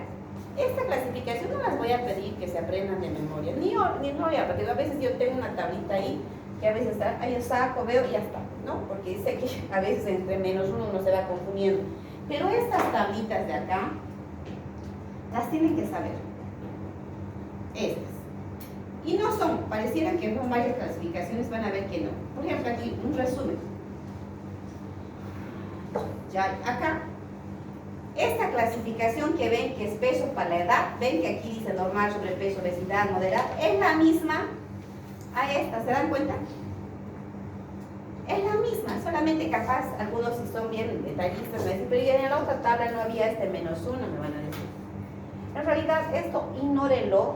esta clasificación no las voy a pedir que se aprendan de memoria, ni memoria, porque a veces yo tengo una tablita ahí, que a veces está, ahí saco, veo y ya está, ¿no? Porque dice que a veces entre menos 1 uno se va confundiendo. Pero estas tablitas de acá, las tienen que saber. Estas. Y no son, parecieran que son varias clasificaciones, van a ver que no. Por ejemplo, aquí un resumen. Ya, acá. Esta clasificación que ven que es peso para la edad, ven que aquí dice normal, sobrepeso, obesidad, moderada, es la misma a esta, ¿se dan cuenta? Es la misma, solamente capaz, algunos si son bien detallistas, me dicen, pero ya en la otra tabla no había este menos 1, me van a decir. En realidad esto ignórenlo,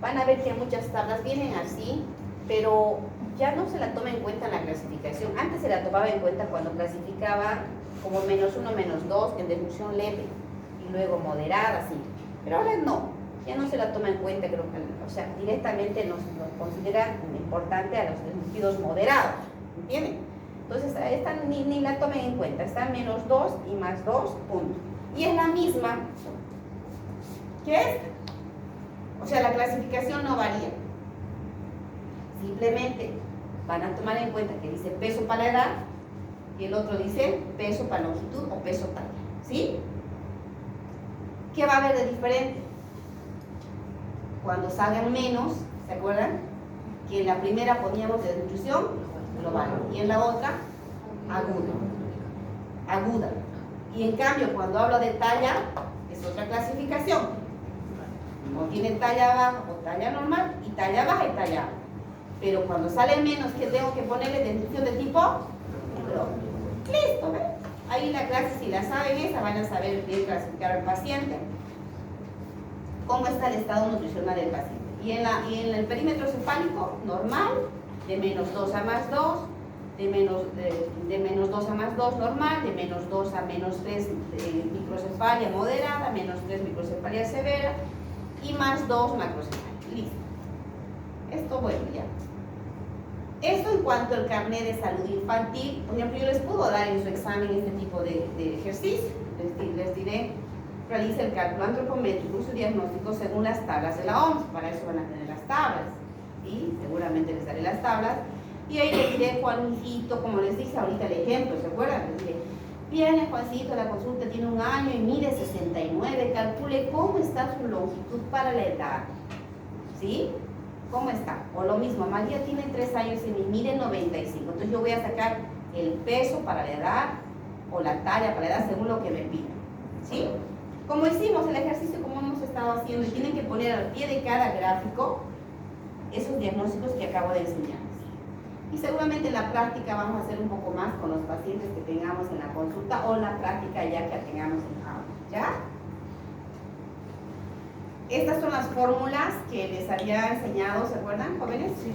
van a ver que muchas tablas vienen así, pero ya no se la toma en cuenta en la clasificación. Antes se la tomaba en cuenta cuando clasificaba como menos 1, menos 2 en desnutrición leve y luego moderada, sí. Pero ahora no, ya no se la toma en cuenta, creo que, o sea, directamente nos considera importante a los desnutridos moderados, ¿entienden? Entonces, esta ni la tomen en cuenta, está menos 2 y más 2, punto. Y es la misma que esta. O sea, la clasificación no varía. Simplemente van a tomar en cuenta que dice peso para la edad y el otro dice peso para longitud o peso talla, ¿sí? ¿Qué va a haber de diferente? Cuando salgan menos, ¿se acuerdan? Que en la primera poníamos de nutrición global y en la otra aguda. Y en cambio, cuando hablo de talla, es otra clasificación. O tiene talla baja o talla normal, y talla baja y talla alta. Pero cuando sale menos, ¿qué tengo que ponerle? Desnutrición de tipo global. Listo, ¿ven? Ahí la clase, si la saben esa, van a saber bien clasificar al paciente, cómo está el estado nutricional del paciente. Y en el perímetro cefálico, normal, de menos 2 a más 2, de menos 2 a más 2 normal, de menos 2 a menos 3 microcefalia moderada, menos 3 microcefalia severa, y más 2 macrocefalia. Listo. Esto, bueno, ya. Esto en cuanto al carnet de salud infantil, por ejemplo, yo les puedo dar en su examen este tipo de ejercicio. Les diré, realice el cálculo antropométrico y su diagnóstico según las tablas de la OMS. Para eso van a tener las tablas. Y seguramente les daré las tablas. Y ahí les diré, Juancito, como les dije ahorita el ejemplo, ¿se acuerdan? Les diré, viene Juancito, la consulta tiene 1 año y mide 69, calcule cómo está su longitud para la edad. ¿Sí? ¿Cómo está? O lo mismo, María tiene 3 años y mide 95. Entonces yo voy a sacar el peso para la edad o la talla para la edad según lo que me pidan. ¿Sí? Como hicimos el ejercicio, como hemos estado haciendo, y tienen que poner al pie de cada gráfico esos diagnósticos que acabo de enseñarles. Y seguramente en la práctica vamos a hacer un poco más con los pacientes que tengamos en la consulta o en la práctica ya que tengamos en aula, ¿ya? Estas son las fórmulas que les había enseñado, ¿se acuerdan, jóvenes? Sí.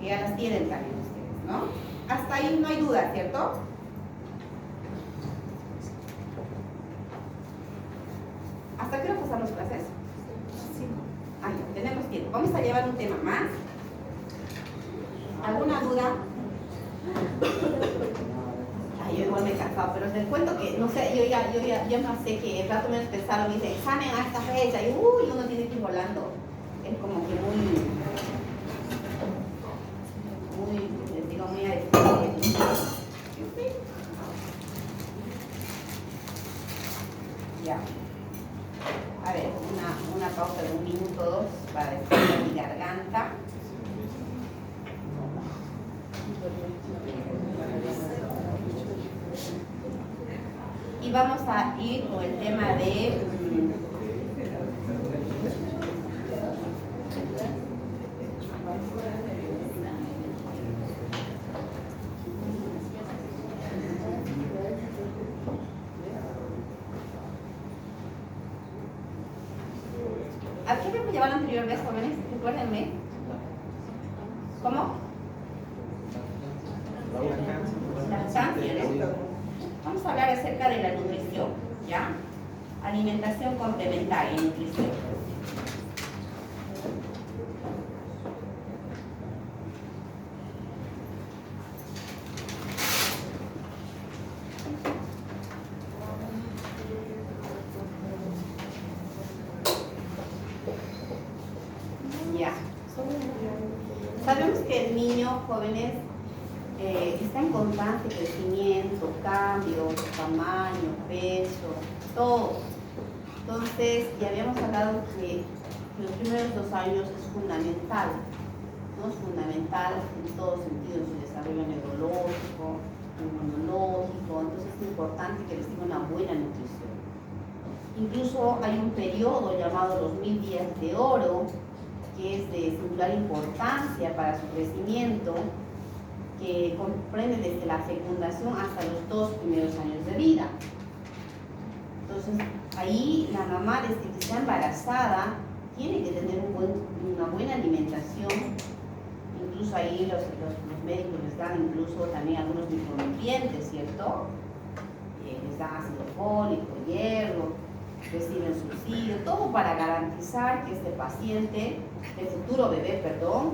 Que ya las tienen también ustedes, ¿no? Hasta ahí no hay duda, ¿cierto? ¿Hasta qué hora pasan los clases? Sí. Ah, ya, tenemos tiempo. Vamos a llevar un tema más. ¿Alguna duda? Ay, yo igual me he cansado, pero les cuento que, no sé, yo ya no sé que el rato menos pensado me dice examen a esta fecha y uno tiene que ir volando. Es como que les digo, muy a ya. A ver, una pausa de 1 minuto, 2 para despejar mi garganta. Y vamos a ir con el tema de ¿a qué me llevaba la anterior vez, jóvenes? Recuérdenme. ¿Cómo? Lactancia, ¿no? Vamos a hablar acerca de la nutrición, ¿ya? Alimentación complementaria y nutrición. Ya. Sabemos que el niño, jóvenes, está en constante crecimiento, cambio, tamaño, peso, todo. Entonces, ya habíamos hablado que los primeros 2 años es fundamental, ¿no? Es fundamental en todos sentidos, su desarrollo neurológico, inmunológico, entonces es importante que les tenga una buena nutrición. Incluso hay un periodo llamado los 1000 días de oro, que es de singular importancia para su crecimiento, que comprende desde la fecundación hasta los 2 primeros años de vida. Entonces, ahí la mamá, desde que está embarazada, tiene que tener una buena alimentación. Incluso ahí los médicos les dan incluso también algunos micronutrientes, ¿cierto? Les dan ácido fólico, hierro, reciben subsidio, todo para garantizar que este paciente, el futuro bebé, perdón,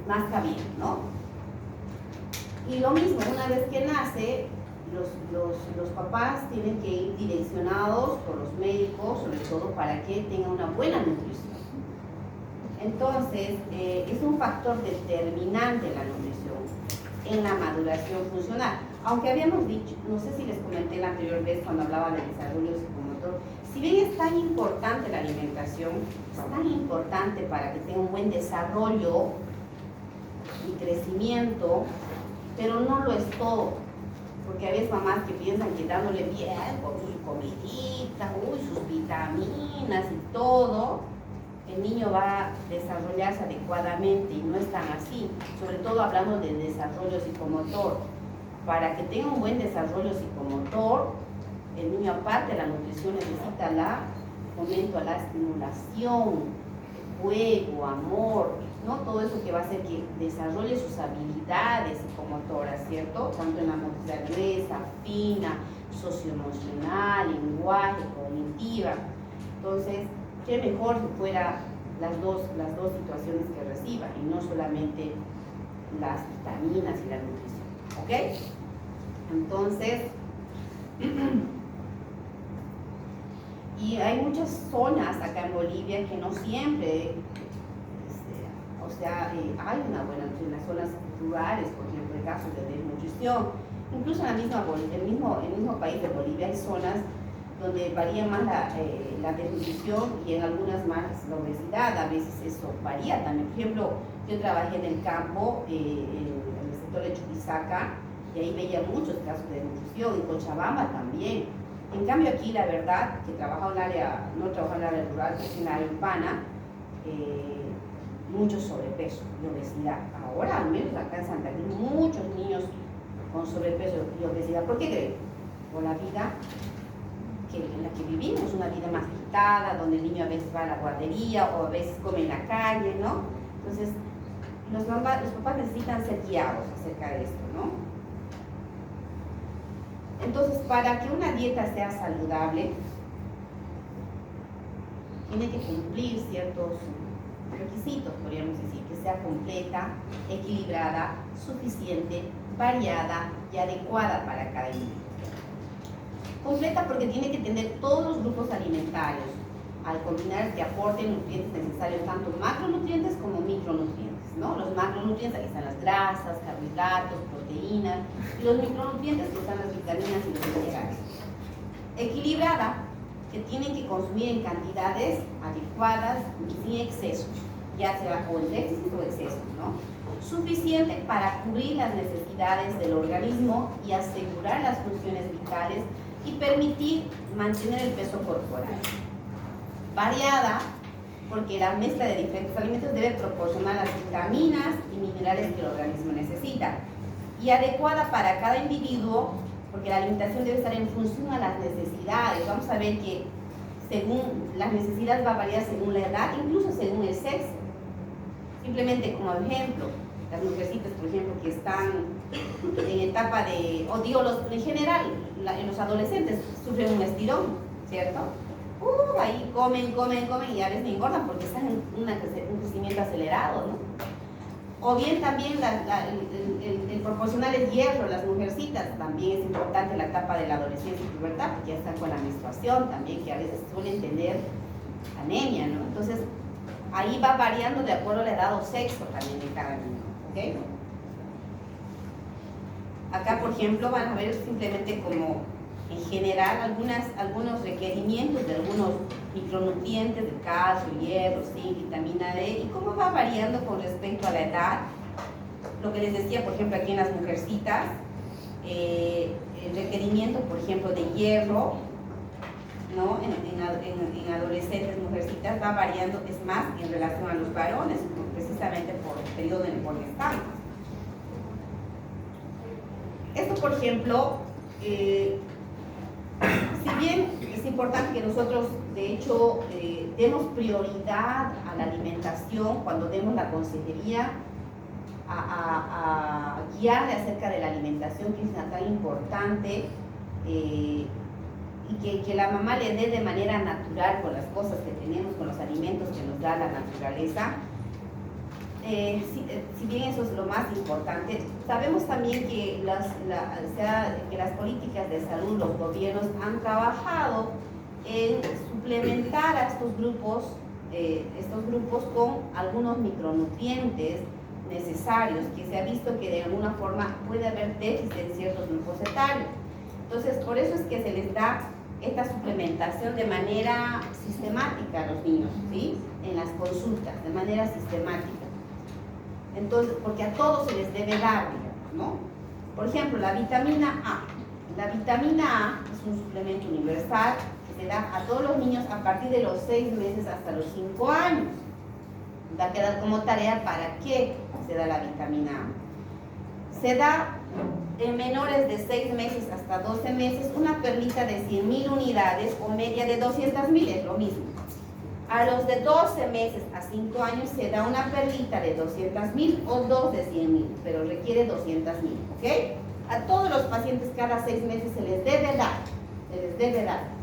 nazca bien, ¿no? Y lo mismo, una vez que nace, los papás tienen que ir direccionados por los médicos, sobre todo para que tenga una buena nutrición. Entonces, es un factor determinante la nutrición en la maduración funcional. Aunque habíamos dicho, no sé si les comenté la anterior vez cuando hablaba del desarrollo psicomotor, si bien es tan importante la alimentación, es tan importante para que tenga un buen desarrollo y crecimiento, pero no lo es todo, porque hay veces mamás que piensan que dándole bien con sus comiditas, sus vitaminas y todo, el niño va a desarrollarse adecuadamente, y no es tan así, sobre todo hablando del desarrollo psicomotor. Para que tenga un buen desarrollo psicomotor, el niño, aparte de la nutrición, necesita fomento a la estimulación, juego, amor, ¿no? Todo eso que va a hacer que desarrolle sus habilidades psicomotoras, ¿cierto? Tanto en la motricidad gruesa, fina, socioemocional, lenguaje, cognitiva. Entonces, qué mejor si fuera las dos situaciones que reciba y no solamente las vitaminas y la nutrición, ¿ok? Entonces, y hay muchas zonas acá en Bolivia que no siempre, hay una buena nutrición. En las zonas rurales, por ejemplo, en casos de desnutrición, incluso en el mismo país de Bolivia hay zonas donde varía más la desnutrición y en algunas más la obesidad. A veces eso varía también. Por ejemplo, yo trabajé en el campo, en el sector de Chuquisaca, y ahí veía muchos casos de desnutrición, en Cochabamba también. En cambio aquí, la verdad, que trabaja en área, no trabaja en el área rural, que es en área urbana, mucho sobrepeso y obesidad. Ahora, al menos acá en Santa Cruz, muchos niños con sobrepeso y obesidad. ¿Por qué creen? Por la vida en la que vivimos, una vida más agitada, donde el niño a veces va a la guardería o a veces come en la calle, ¿no? Entonces, los papás necesitan ser guiados acerca de esto, ¿no? Entonces, para que una dieta sea saludable, tiene que cumplir ciertos requisitos, podríamos decir, que sea completa, equilibrada, suficiente, variada y adecuada para cada individuo. Completa porque tiene que tener todos los grupos alimentarios, al combinar que aporten nutrientes necesarios, tanto macronutrientes como micronutrientes, ¿no? Los macronutrientes, ahí están las grasas, carbohidratos, proteínas, y los micronutrientes, que están las vitaminas y los minerales. Equilibrada, que tienen que consumir en cantidades adecuadas y sin excesos, ya sea o en déficit o exceso, ¿no? Suficiente para cubrir las necesidades del organismo y asegurar las funciones vitales y permitir mantener el peso corporal. Variada, porque la mezcla de diferentes alimentos debe proporcionar las vitaminas y minerales que el organismo necesita. Y adecuada para cada individuo, porque la alimentación debe estar en función a las necesidades. Vamos a ver que según las necesidades va a variar según la edad, incluso según el sexo. Simplemente como ejemplo, las mujercitas, por ejemplo, que están en etapa de, o digo, en general, en los adolescentes sufren un estirón, ¿cierto? Ahí comen y a veces engordan porque están en un crecimiento acelerado, ¿no? O bien también el proporcionarles hierro a las mujercitas, también es importante en la etapa de la adolescencia y pubertad, porque ya están con la menstruación también, que a veces suelen tener anemia, ¿no? Entonces, ahí va variando de acuerdo a la edad o sexo también de cada niño, ¿ok? Acá, por ejemplo, van a ver simplemente como en general algunos requerimientos de algunos micronutrientes de calcio, hierro, zinc, vitamina D, y cómo va variando con respecto a la edad. Lo que les decía, por ejemplo, aquí en las mujercitas, el requerimiento, por ejemplo, de hierro, ¿no? En adolescentes, mujercitas, va variando, es más, en relación a los varones, precisamente por el periodo en el cual estamos. Esto, por ejemplo, si bien es importante que nosotros, de hecho, demos prioridad a la alimentación cuando demos la consejería, a guiarle acerca de la alimentación, que es tan importante, y que la mamá le dé de manera natural con las cosas que tenemos, con los alimentos que nos da la naturaleza. Si bien eso es lo más importante, sabemos también que las políticas de salud, los gobiernos han trabajado en suplementar a estos grupos con algunos micronutrientes necesarios, que se ha visto que de alguna forma puede haber déficit en ciertos grupos etarios. Entonces, por eso es que se les da esta suplementación de manera sistemática a los niños, ¿sí? En las consultas, de manera sistemática. Entonces, porque a todos se les debe dar, digamos, ¿no? Por ejemplo, la vitamina A. La vitamina A es un suplemento universal que se da a todos los niños a partir de los 6 meses hasta los 5 años. Va a quedar como tarea para qué se da la vitamina A. Se da en menores de 6 meses hasta 12 meses una perlita de 100.000 unidades o media de 200.000, es lo mismo. A los de 12 meses a 5 años se da una perlita de 200.000 o 2 de 100.000, pero requiere 200.000, ¿ok? A todos los pacientes cada 6 meses se les debe dar.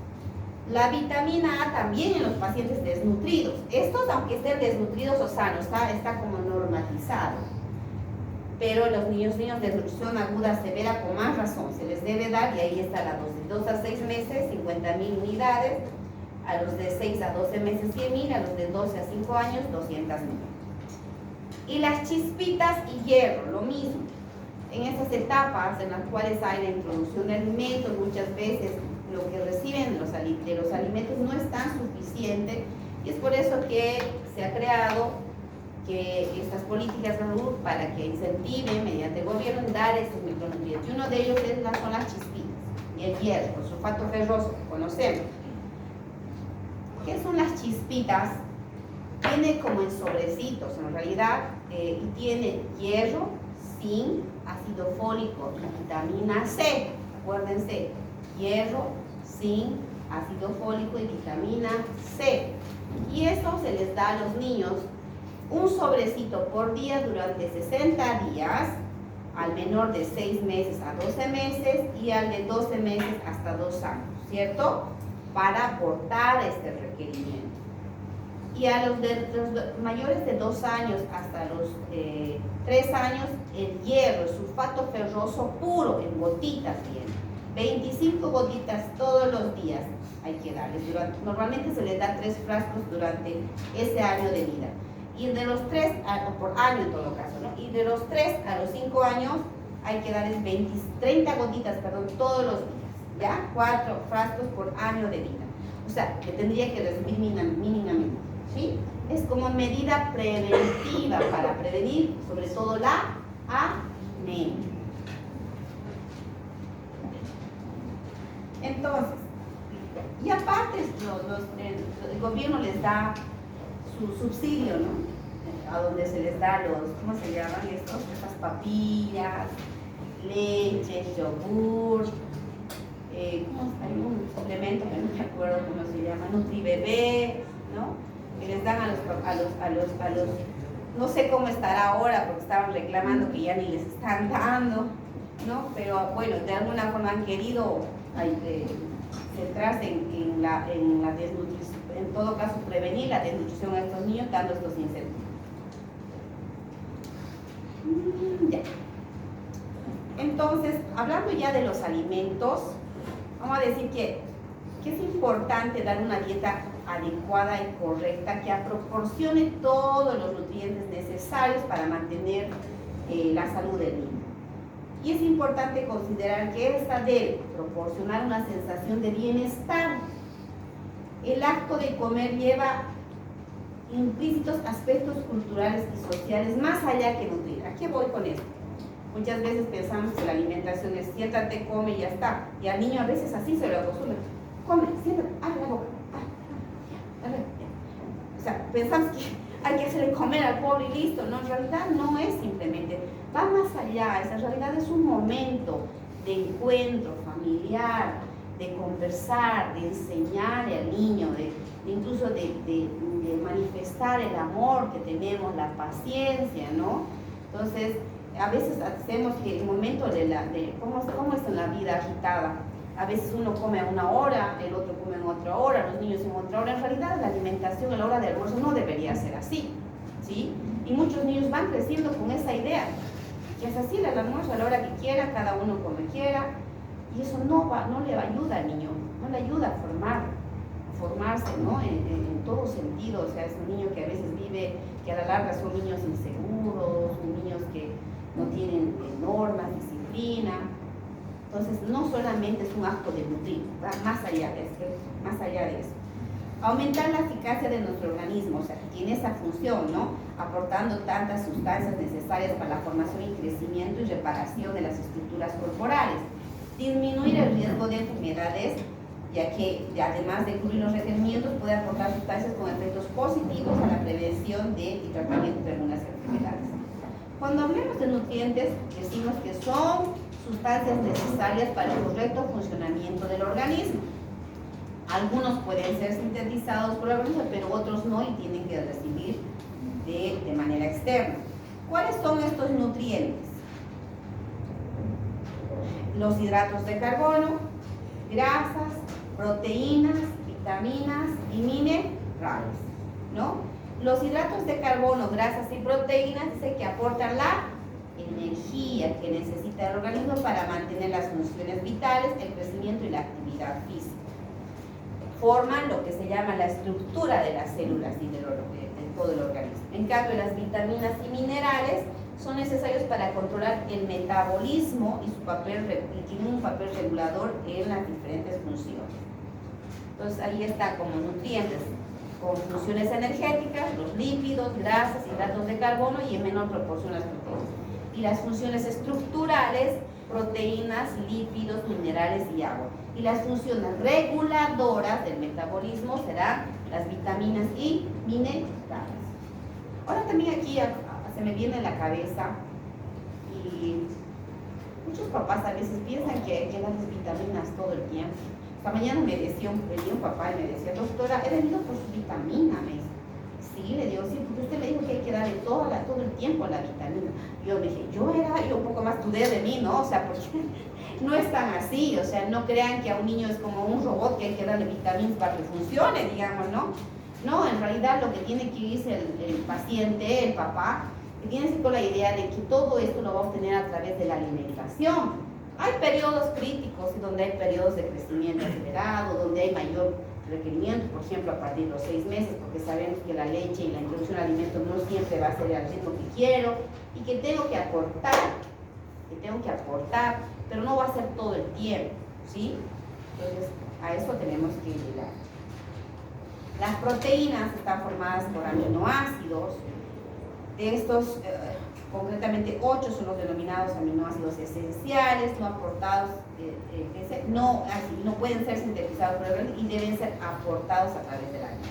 La vitamina A también en los pacientes desnutridos. Estos, aunque estén desnutridos o sanos, está como normatizado. Pero los niños de nutrición aguda severa, con más razón, se les debe dar, y ahí está la dosis. 2 a 6 meses, 50.000 unidades. A los de 6 a 12 meses, 100.000. A los de 12 a 5 años, 200.000. Y las chispitas y hierro, lo mismo. En esas etapas en las cuales hay la introducción de alimentos, muchas veces lo que reciben de los alimentos no es tan suficiente, y es por eso que se ha creado estas políticas de salud para que incentiven mediante el gobierno dar estos micronutrientes. Y uno de ellos son las chispitas, y el hierro, el sulfato ferroso que conocemos. ¿Qué son las chispitas? Viene como en sobrecitos en realidad, y tiene hierro, zinc, ácido fólico y vitamina C. Acuérdense, hierro, zinc, ácido fólico y vitamina C. Y esto se les da a los niños un sobrecito por día durante 60 días, al menor de 6 meses a 12 meses y al de 12 meses hasta 2 años, ¿cierto? Para aportar este requerimiento. Y a los mayores de 2 años hasta los 3 años, el hierro, el sulfato ferroso puro, en gotitas bien. 25 gotitas todos los días hay que darles. Normalmente se les da 3 frascos durante ese año de vida. Y de los 3, por año en todo caso, ¿no? Y de los 3 a los 5 años hay que darles 30 gotitas, perdón, todos los días, ¿ya? 4 frascos por año de vida. O sea, que tendría que recibir mínimamente, ¿sí? Es como medida preventiva para prevenir, sobre todo la anemia. Entonces, y aparte el gobierno les da su subsidio, ¿no? A donde se les da los, ¿cómo se llaman estos? Estas papillas, leche, yogur, hay un suplemento que no me acuerdo cómo se llama, Nutribebé, ¿no? Que les dan a los, no sé cómo estará ahora porque estaban reclamando que ya ni les están dando, ¿no? Pero bueno, de alguna forma han querido centrarse en la desnutrición, en todo caso prevenir la desnutrición a estos niños dando estos incentivos. Ya. Entonces, hablando ya de los alimentos, vamos a decir que es importante dar una dieta adecuada y correcta que proporcione todos los nutrientes necesarios para mantener la salud del niño. Y es importante considerar que esta debe proporcionar una sensación de bienestar. El acto de comer lleva implícitos aspectos culturales y sociales más allá que nutrir. ¿A qué voy con esto? Muchas veces pensamos que la alimentación es siéntate, come y ya está. Y al niño a veces así se lo acostumbra. Come, siéntate, abre la boca. O sea, pensamos que hay que hacerle comer al pobre y listo. No, en realidad no es simplemente. Va más allá. En realidad es un momento de encuentro familiar, de conversar, de enseñarle al niño, incluso de manifestar el amor que tenemos, la paciencia, ¿no? Entonces, a veces hacemos que el momento ¿cómo es en la vida agitada? A veces uno come a una hora, el otro come en otra hora, los niños en otra hora. En realidad la alimentación a la hora de almuerzo no debería ser así, ¿sí? Y muchos niños van creciendo con esa idea, que es así el almuerzo a la hora que quiera, cada uno come quiera, y eso no le ayuda al niño, no le ayuda a formarse, ¿no? En todo sentido. O sea, es un niño que a veces vive, que a la larga son niños inseguros, niños que no tienen normas, disciplina. Entonces, no solamente es un acto de nutrir, va más allá de eso. Aumentar la eficacia de nuestro organismo, o sea, tiene esa función, ¿no? Aportando tantas sustancias necesarias para la formación y crecimiento y reparación de las estructuras corporales. Disminuir el riesgo de enfermedades, ya que además de cubrir los requerimientos, puede aportar sustancias con efectos positivos a la prevención y tratamiento de algunas enfermedades. Cuando hablamos de nutrientes, decimos que son sustancias necesarias para el correcto funcionamiento del organismo. Algunos pueden ser sintetizados por el organismo, pero otros no, y tienen que recibir de manera externa. ¿Cuáles son estos nutrientes? Los hidratos de carbono, grasas, proteínas, vitaminas y minerales, ¿no? Los hidratos de carbono, grasas y proteínas dice que aportan la energía que necesita el organismo para mantener las funciones vitales, el crecimiento y la actividad física. Forman lo que se llama la estructura de las células y de todo el organismo. En cambio, las vitaminas y minerales son necesarios para controlar el metabolismo y tienen un papel regulador en las diferentes funciones. Entonces ahí está como nutrientes con funciones energéticas, los lípidos, grasas, hidratos de carbono y en menor proporción las proteínas. Y las funciones estructurales proteínas, lípidos, minerales y agua. Y las funciones reguladoras del metabolismo serán las vitaminas y minerales. Ahora también aquí se me viene a la cabeza, y muchos papás a veces piensan que hay que darles vitaminas todo el tiempo. Esta mañana venía un papá y me decía, doctora, he venido por su vitamina, me dice. Sí, le digo, sí, porque usted me dijo que hay que darle todo el tiempo la vitamina. Yo me dije, yo un poco más dudé de mí, ¿no? O sea, porque no es tan así, o sea, no crean que a un niño es como un robot que hay que darle vitaminas para que funcione, digamos, ¿no? No, en realidad lo que tiene que irse el paciente, el papá, que tiene que ir con la idea de que todo esto lo va a obtener a través de la alimentación. Hay periodos críticos y donde hay periodos de crecimiento acelerado, donde hay mayor requerimiento, por ejemplo, a partir de los 6 meses, porque sabemos que la leche y la introducción de alimentos no siempre va a ser al ritmo que quiero y que tengo que aportar, pero no va a ser todo el tiempo, ¿sí? Entonces, a eso tenemos que llegar. Las proteínas están formadas por aminoácidos. De estos, concretamente 8 son los denominados aminoácidos esenciales, no aportados, no pueden ser sintetizados por el organismo y deben ser aportados a través del alimento.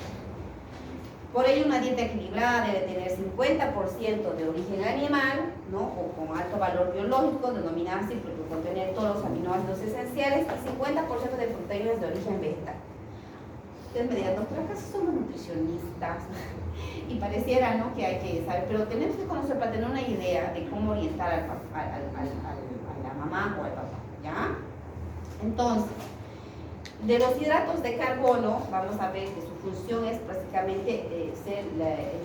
Por ello, una dieta equilibrada debe tener 50% de origen animal, ¿no? O con alto valor biológico, denominada así porque contener todos los aminoácidos esenciales, y 50% de proteínas de origen vegetal. Ustedes me dirán, doctora, ¿acaso somos nutricionistas? Y pareciera, ¿no?, que hay que saber, pero tenemos que conocer para tener una idea de cómo orientar a la mamá o al papá, ¿ya? Entonces, de los hidratos de carbono, vamos a ver que su función es prácticamente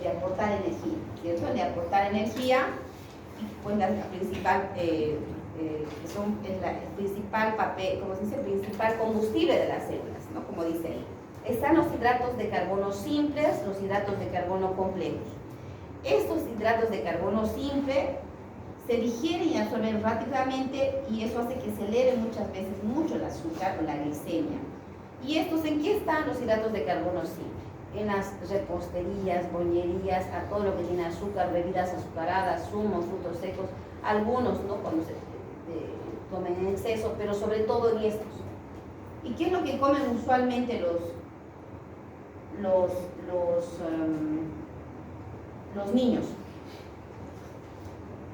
de aportar energía, ¿cierto? De aportar energía, y pues la principal, el principal papel, como se dice, el principal combustible de las células, ¿no? Como dice ahí. Están los hidratos de carbono simples, los hidratos de carbono complejos. Estos hidratos de carbono simple se digieren y absorben rápidamente, y eso hace que se eleve muchas veces mucho el azúcar o la glicemia. ¿Y estos en qué están los hidratos de carbono simple? En las reposterías, bollerías, a todo lo que tiene azúcar, bebidas azucaradas, zumos, frutos secos, algunos, ¿no?, cuando se comen en exceso, pero sobre todo en estos. ¿Y qué es lo que comen usualmente los niños?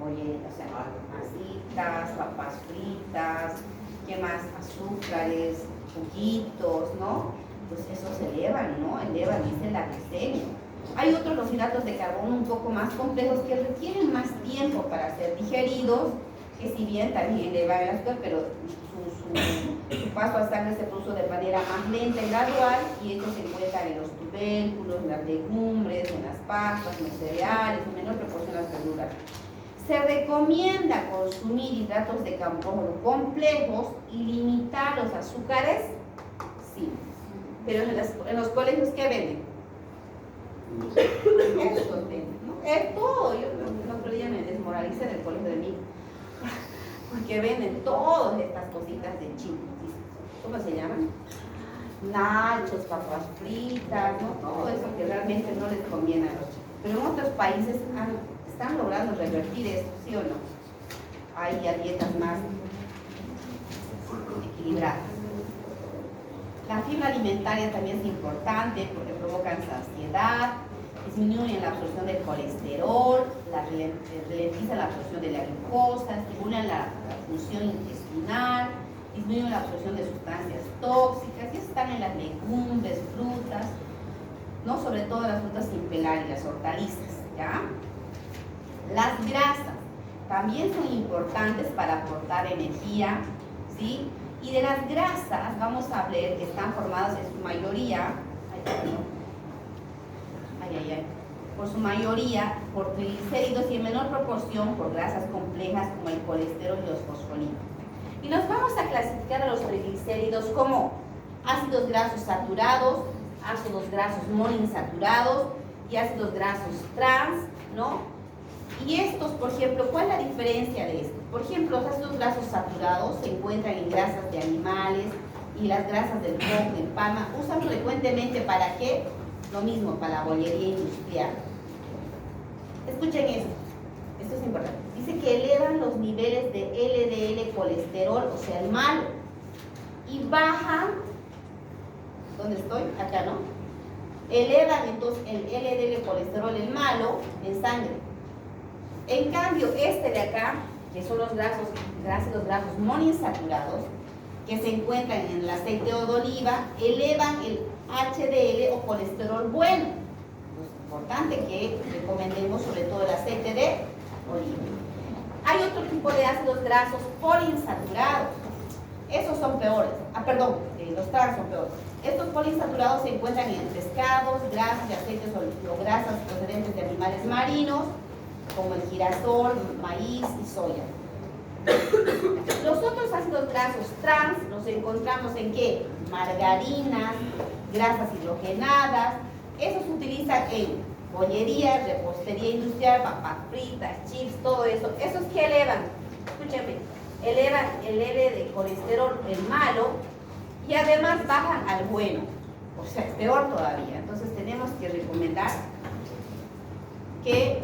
Oye, o sea, masitas, papas fritas, ¿qué más? Azúcares, juguitos, ¿no? Pues esos elevan, ¿no? Elevan, dice la glicemia. Hay otros, los hidratos de carbono un poco más complejos, que requieren más tiempo para ser digeridos, que si bien también elevan el azúcar, pero su paso a sangre se produce de manera más lenta y gradual, y estos se encuentran en los tubérculos, en las legumbres, en las pastas, en los cereales, en menor proporción en las verduras. Se recomienda consumir hidratos de carbono complejos y limitar los azúcares, sí. Pero en los colegios, ¿qué venden? Eso venden, ¿no? Es todo. Yo el otro día me desmoralicé del colegio de mi hijo, porque venden todas estas cositas de chino. ¿Cómo se llaman? Nachos, papas fritas, ¿no? Todo eso que realmente no les conviene a los chicos. Pero en otros países están logrando revertir esto, ¿sí o no? Hay ya dietas más equilibradas. La fibra alimentaria también es importante porque provocan saciedad, disminuyen la absorción del colesterol, ralentizan la absorción de la glucosa, estimulan la función intestinal, disminuyen la absorción de sustancias tóxicas, y están en las legumbres, frutas, ¿no? Sobre todo las frutas sin pelar y las hortalizas, ¿ya? Las grasas también son importantes para aportar energía, ¿sí? Y de las grasas vamos a ver que están formadas en su mayoría, por su mayoría por triglicéridos, y en menor proporción por grasas complejas como el colesterol y los fosfolípidos. Y nos vamos a clasificar a los triglicéridos como ácidos grasos saturados, ácidos grasos monoinsaturados y ácidos grasos trans, ¿no? Y estos, por ejemplo, ¿cuál es la diferencia de estos? Por ejemplo, los ácidos grasos saturados se encuentran en grasas de animales y las grasas del coco, de palma. Usan frecuentemente ¿para qué? Lo mismo, para la bollería industrial. Escuchen esto. Esto es importante. Dice que elevan los niveles de LDL colesterol, o sea, el malo, y bajan, ¿dónde estoy? Acá, ¿no? Elevan entonces el LDL colesterol, el malo, en sangre. En cambio, este de acá, que son los ácidos grasos monoinsaturados, que se encuentran en el aceite de oliva, elevan el HDL o colesterol bueno. Es importante que recomendemos sobre todo el aceite de oliva. Hay otro tipo de ácidos grasos poliinsaturados. Esos son peores. Los trans son peores. Estos poliinsaturados se encuentran en pescados, grasas y aceites o grasas procedentes de animales marinos, como el girasol, maíz y soya. Los otros ácidos grasos trans los encontramos en ¿qué? Margarinas, grasas hidrogenadas. Esos se utilizan en bollería, repostería industrial, papas fritas, chips, todo eso. Esos que elevan, escúchame, elevan el LDL de colesterol, el malo, y además bajan al bueno. O sea, es peor todavía. Entonces tenemos que recomendar que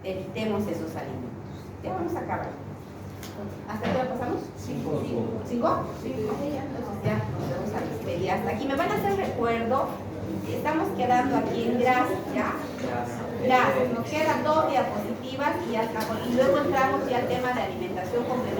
evitemos esos alimentos. Ya vamos a acabar. ¿Hasta qué hora pasamos? 5. Entonces ya nos vamos a despedir. Hasta aquí me van a hacer recuerdo. Estamos quedando aquí en grasas, ¿ya? Grasas. Nos quedan 2 diapositivas y luego entramos ya al tema de alimentación complementaria.